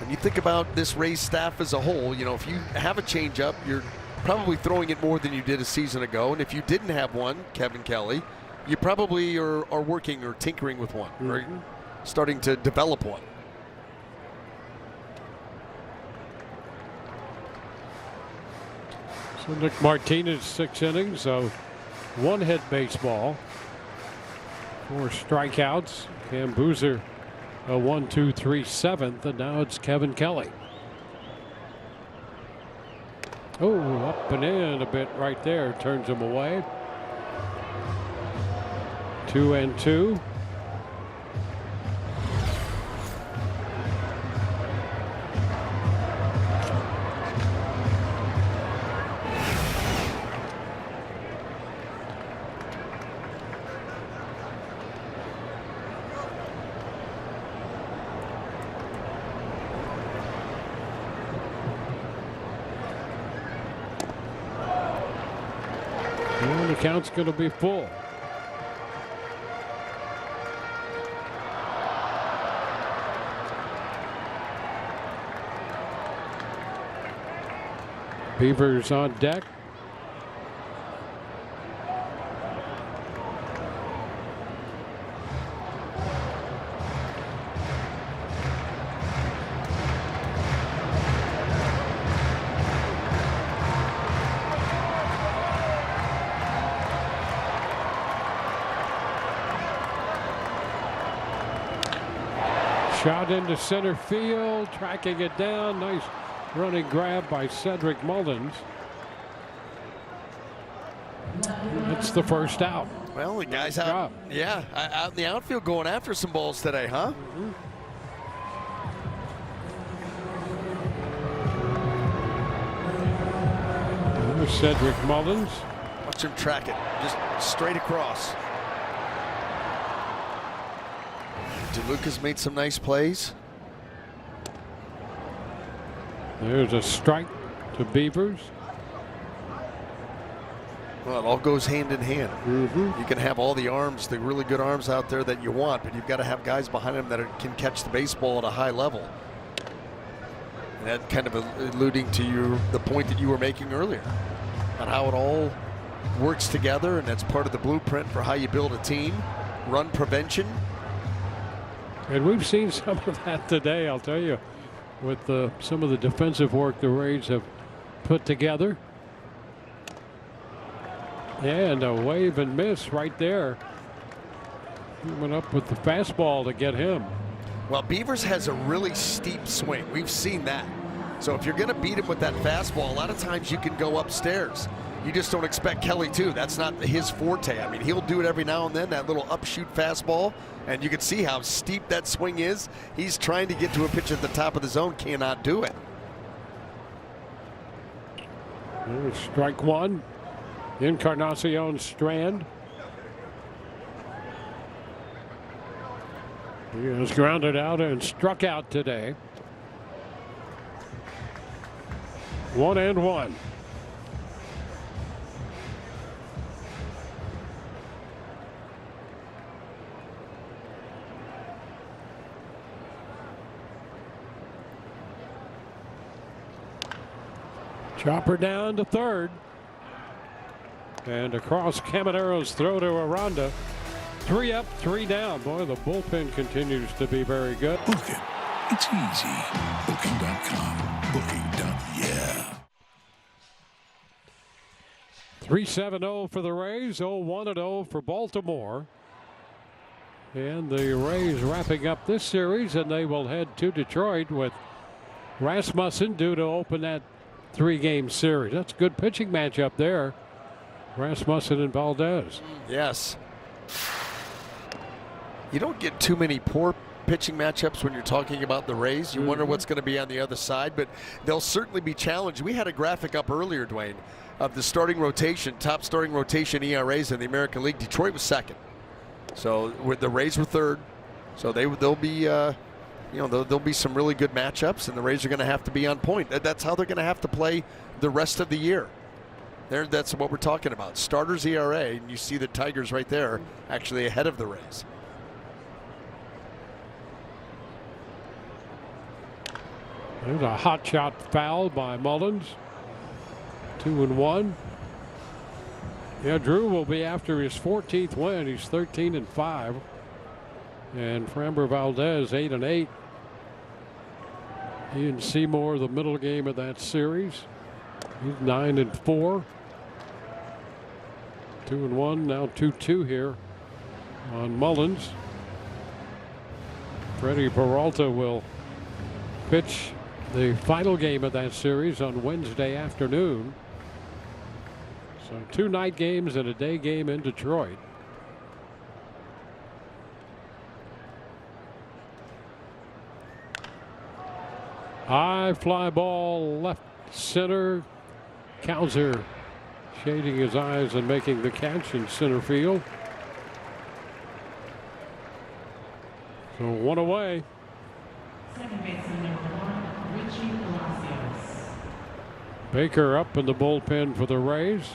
When you think about this Rays staff as a whole, if you have a changeup, you're probably throwing it more than you did a season ago. And if you didn't have one, Kevin Kelly, you probably are working or tinkering with one, or starting to develop one. So Nick Martinez, 6 innings of one-hit baseball, 4 strikeouts. Cam Boozer, a 1-2-3 7th, and now it's Kevin Kelly. Oh, up and in a bit right there, turns him away. 2-2. And the count's going to be full. Beavers on deck. Shot into center field, tracking it down. Nice running grab by Cedric Mullins. That's the first out. Well, the guy's out. Yeah, out in the outfield going after some balls today, huh? There's Cedric Mullins. Watch him track it, just straight across. DeLuca's made some nice plays. There's a strike to Beavers. Well, it all goes hand in hand. You can have all the arms, the really good arms out there that you want, but you've got to have guys behind them that can catch the baseball at a high level. And that kind of alluding to the point that you were making earlier on how it all works together, and that's part of the blueprint for how you build a team. Run prevention. And we've seen some of that today, I'll tell you, with some of the defensive work the Rays have put together. And a wave and miss right there. He went up with the fastball to get him. Well, Beavers has a really steep swing. We've seen that. So if you're going to beat him with that fastball, a lot of times you can go upstairs. You just don't expect Kelly to. That's not his forte. I mean, he'll do it every now and then, that little upshoot fastball. And you can see how steep that swing is. He's trying to get to a pitch at the top of the zone, cannot do it. There's strike one. Encarnacion Strand. He has grounded out and struck out today. 1-1. Chopper down to third. And across Camanero's throw to Aranda. 3 up, 3 down. Boy, the bullpen continues to be very good. Book it. It's easy. Booking.com. Booking.yeah. 3-7-0 for the Rays. 0-1-0 for Baltimore. And the Rays wrapping up this series, and they will head to Detroit with Rasmussen due to open that 3-game series. That's a good pitching matchup there. Rasmussen and Valdez. Yes. You don't get too many poor pitching matchups when you're talking about the Rays. You wonder what's going to be on the other side, but they'll certainly be challenged. We had a graphic up earlier, Dwayne, of the starting rotation, top starting rotation ERAs in the American League. Detroit was second. So with the Rays were third. So they'll be there'll be some really good matchups, and the Rays are going to have to be on point. That's how they're going to have to play the rest of the year. That's what we're talking about. Starters ERA, and you see the Tigers right there actually ahead of the Rays. There's a hot shot foul by Mullins. 2-1. Yeah, Drew will be after his 14th win. He's 13-5. And Framber Valdez 8-8. He and Seymour the middle game of that series. He's 9-4. 2-1, now 2-2 here on Mullins. Freddie Peralta will pitch the final game of that series on Wednesday afternoon. So 2 night games and a day game in Detroit. High fly ball left center. Cowser shading his eyes and making the catch in center field. So 1 away. Baker up in the bullpen for the Rays.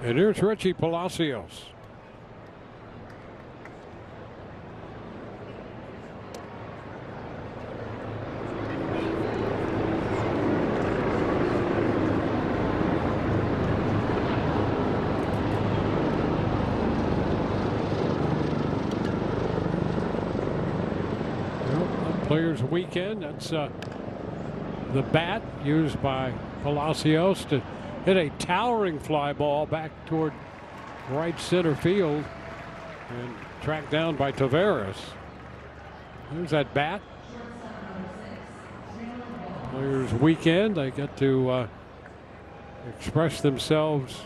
And here's Richie Palacios. Players weekend. That's the bat used by Palacios to hit a towering fly ball back toward right center field and tracked down by Taveras. There's that bat. Players weekend. They get to express themselves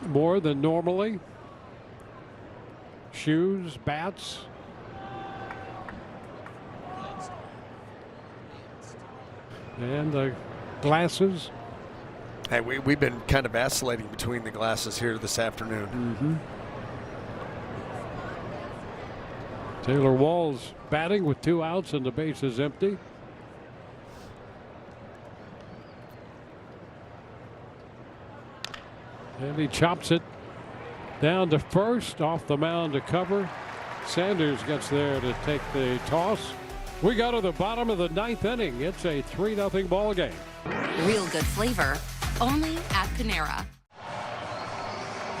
more than normally. Shoes, bats. And the glasses. Hey, we've been kind of vacillating between the glasses here this afternoon. Taylor Walls batting with 2 outs and the base is empty. And he chops it down to first, off the mound to cover. Sanders gets there to take the toss. We go to the bottom of the 9th inning. It's a 3-0 ball game. Real good flavor, only at Panera.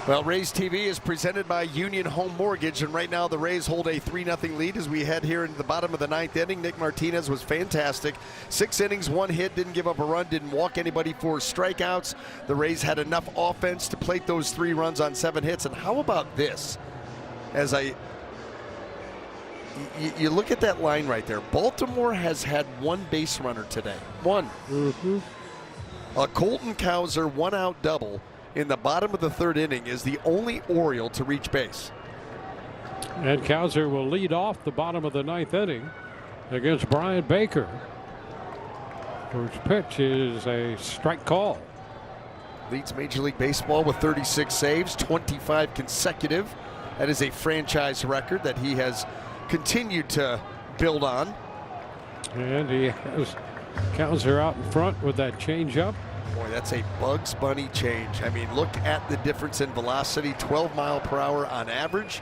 Well, Rays TV is presented by Union Home Mortgage, and right now the Rays hold a 3-0 lead as we head here into the bottom of the 9th inning. Nick Martinez was fantastic. 6 innings, 1 hit, didn't give up a run, didn't walk anybody for strikeouts. The Rays had enough offense to plate those 3 runs on 7 hits. And how about this? As you look at that line right there. Baltimore has had 1 base runner today. 1. A Colton Cowser 1-out double in the bottom of the 3rd inning is the only Oriole to reach base. And Cowser will lead off the bottom of the 9th inning against Brian Baker. First pitch is a strike call. Leads Major League Baseball with 36 saves, 25 consecutive. That is a franchise record that he has continued to build on. And he has Cowser out in front with that changeup. Boy, that's a Bugs Bunny change. I mean, look at the difference in velocity, 12 mile per hour on average.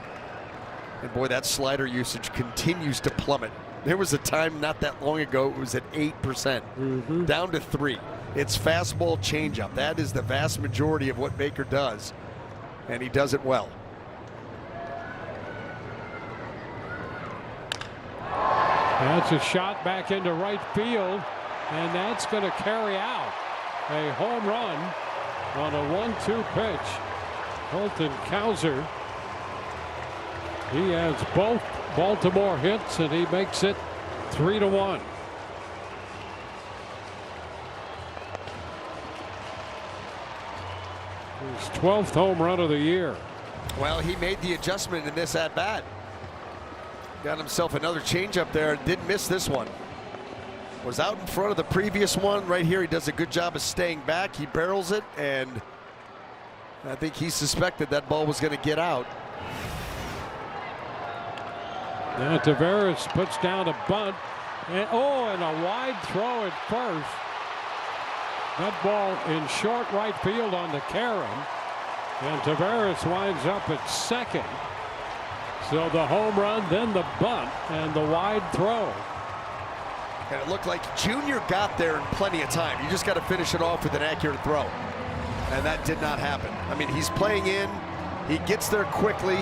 And boy, that slider usage continues to plummet. There was a time not that long ago it was at 8%, down to 3. It's fastball changeup. That is the vast majority of what Baker does, and he does it well. That's a shot back into right field, and that's going to carry out a home run on a 1-2 pitch. Colton Cowser, he has both Baltimore hits, and he makes it 3-1. His 12th home run of the year. Well, he made the adjustment in this at bat. Got himself another changeup there. Didn't miss this one. Was out in front of the previous one. Right here, he does a good job of staying back. He barrels it, and I think he suspected that ball was going to get out. Now Tavares puts down a bunt, and a wide throw at first. That ball in short right field on the Karen, and Tavares winds up at second. So the home run, then the bunt, and the wide throw. And it looked like Junior got there in plenty of time. You just got to finish it off with an accurate throw. And that did not happen. I mean, he's playing in. He gets there quickly,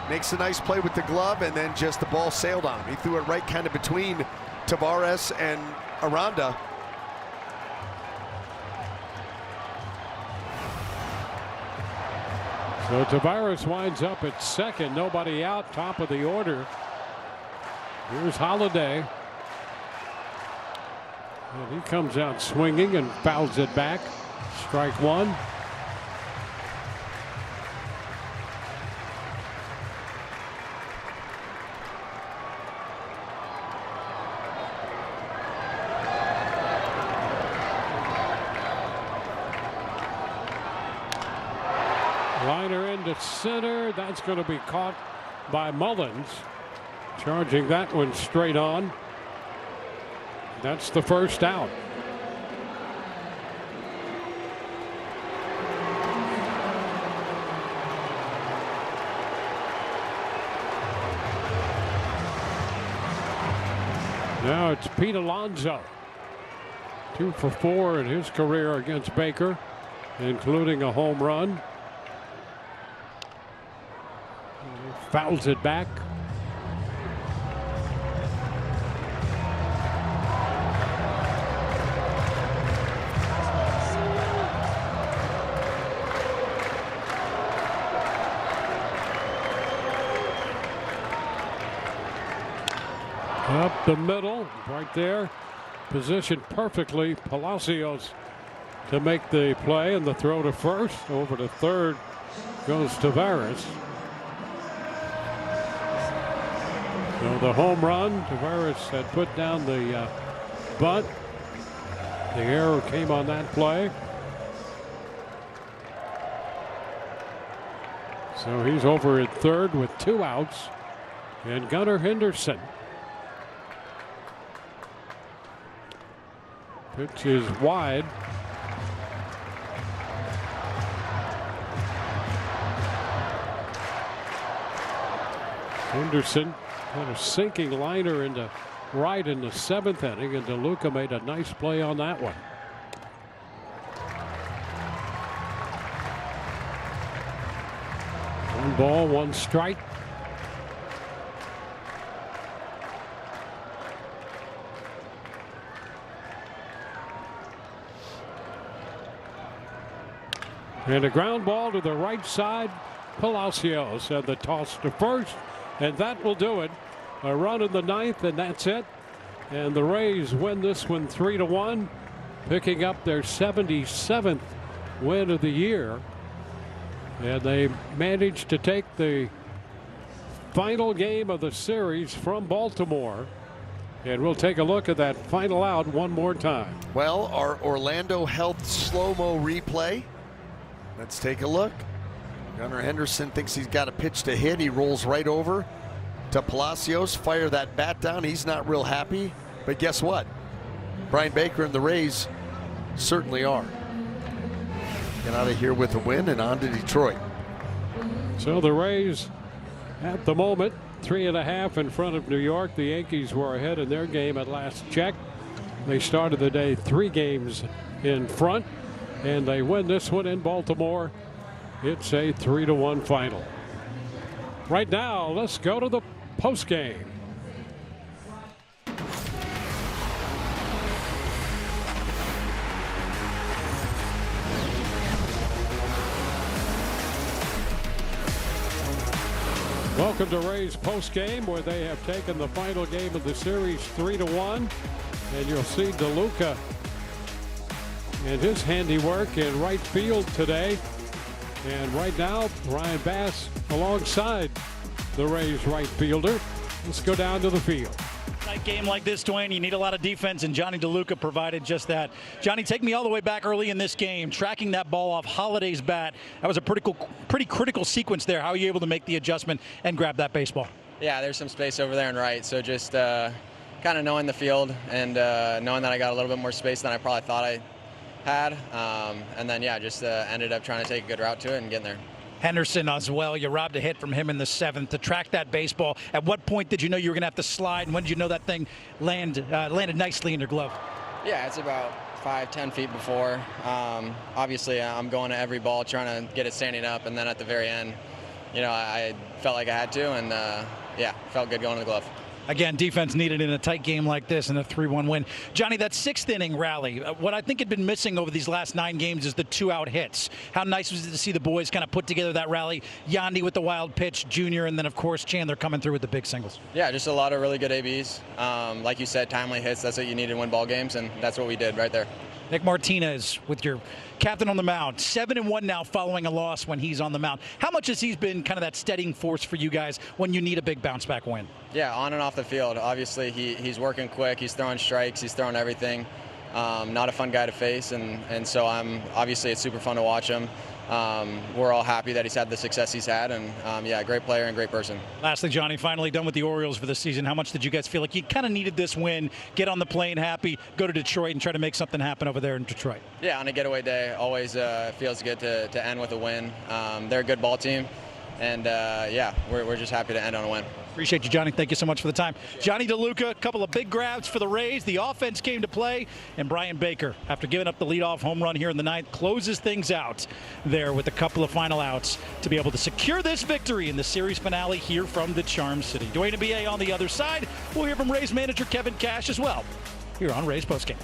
makes a nice play with the glove, and then just the ball sailed on him. He threw it right kind of between Tavares and Aranda. So Tavares winds up at second. Nobody out, top of the order. Here's Holiday. And he comes out swinging and fouls it back. Strike one. Liner into center. That's going to be caught by Mullins. Charging that one straight on. That's the first out. Now it's Pete Alonso. 2 for 4 in his career against Baker, including a home run. He fouls it back. Up the middle, right there, positioned perfectly. Palacios to make the play, and the throw to first. Over to third goes Tavares. So the home run, Tavares had put down the bunt. The error came on that play. So he's over at third with 2 outs. And Gunnar Henderson. Pitch is wide. Henderson had a sinking liner into right in the 7th inning, and DeLuca made a nice play on that one. One ball, 1 strike. And a ground ball to the right side. Palacios had the toss to first, and that will do it. A run in the 9th, and that's it. And the Rays win this one 3-1, picking up their 77th win of the year. And they managed to take the final game of the series from Baltimore. And we'll take a look at that final out one more time. Well, our Orlando Health slow-mo replay. Let's take a look. Gunnar Henderson thinks he's got a pitch to hit. He rolls right over to Palacios. Fire that bat down. He's not real happy. But guess what? Brian Baker and the Rays certainly are. Get out of here with a win and on to Detroit. So the Rays, at the moment, 3.5 in front of New York. The Yankees were ahead in their game at last check. They started the day 3 games in front, and they win this one in Baltimore. It's a 3-1 final. Right now, let's go to the postgame. Welcome to Rays postgame, where they have taken the final game of the series 3-1. And you'll see DeLuca and his handiwork in right field today. And right now, Ryan Bass alongside the Rays right fielder. Let's go down to the field. Tight game like this, Dwayne, you need a lot of defense, and Johnny DeLuca provided just that. Johnny, take me all the way back early in this game, tracking that ball off Holiday's bat. That was a pretty critical sequence there. How are you able to make the adjustment and grab that baseball? Yeah, there's some space over there and right, so just kind of knowing the field and knowing that I got a little bit more space than I probably thought I had, and then yeah, just ended up trying to take a good route to it and getting there. Henderson as well. You robbed a hit from him in the 7th to track that baseball. At what point did you know you were going to have to slide, and when did you know that thing landed nicely in your glove? Yeah, it's about 5-10 feet before. Obviously, I'm going to every ball trying to get it standing up, and then at the very end, you know, I felt like I had to, and yeah, felt good going to the glove. Again, defense needed in a tight game like this and a 3-1 win. Johnny, that 6th inning rally, what I think had been missing over these last 9 games is the 2-out hits. How nice was it to see the boys kind of put together that rally? Yandy with the wild pitch, Junior, and then, of course, Chandler coming through with the big singles. Yeah, just a lot of really good ABs. Like you said, timely hits, that's what you need to win ball games, and that's what we did right there. Nick Martinez with your captain on the mound, 7-1 now following a loss when he's on the mound. How much has he been kind of that steadying force for you guys when you need a big bounce back win? Yeah, on and off the field. Obviously, he's working quick. He's throwing strikes. He's throwing everything. Not a fun guy to face, and so obviously it's super fun to watch him. We're all happy that he's had the success he's had, and yeah, great player and great person. Lastly, Johnny, finally done with the Orioles for the season. How much did you guys feel like you kind of needed this win, get on the plane happy, go to Detroit and try to make something happen over there in Detroit? Yeah, on a getaway day, always feels good to end with a win. They're a good ball team, and yeah, we're just happy to end on a win. Appreciate you, Johnny. Thank you so much for the time. Johnny DeLuca, a couple of big grabs for the Rays. The offense came to play, and Brian Baker, after giving up the leadoff home run here in the 9th, closes things out there with a couple of final outs to be able to secure this victory in the series finale here from the Charm City. Dwayne and BA on the other side. We'll hear from Rays manager Kevin Cash as well here on Rays Postgame.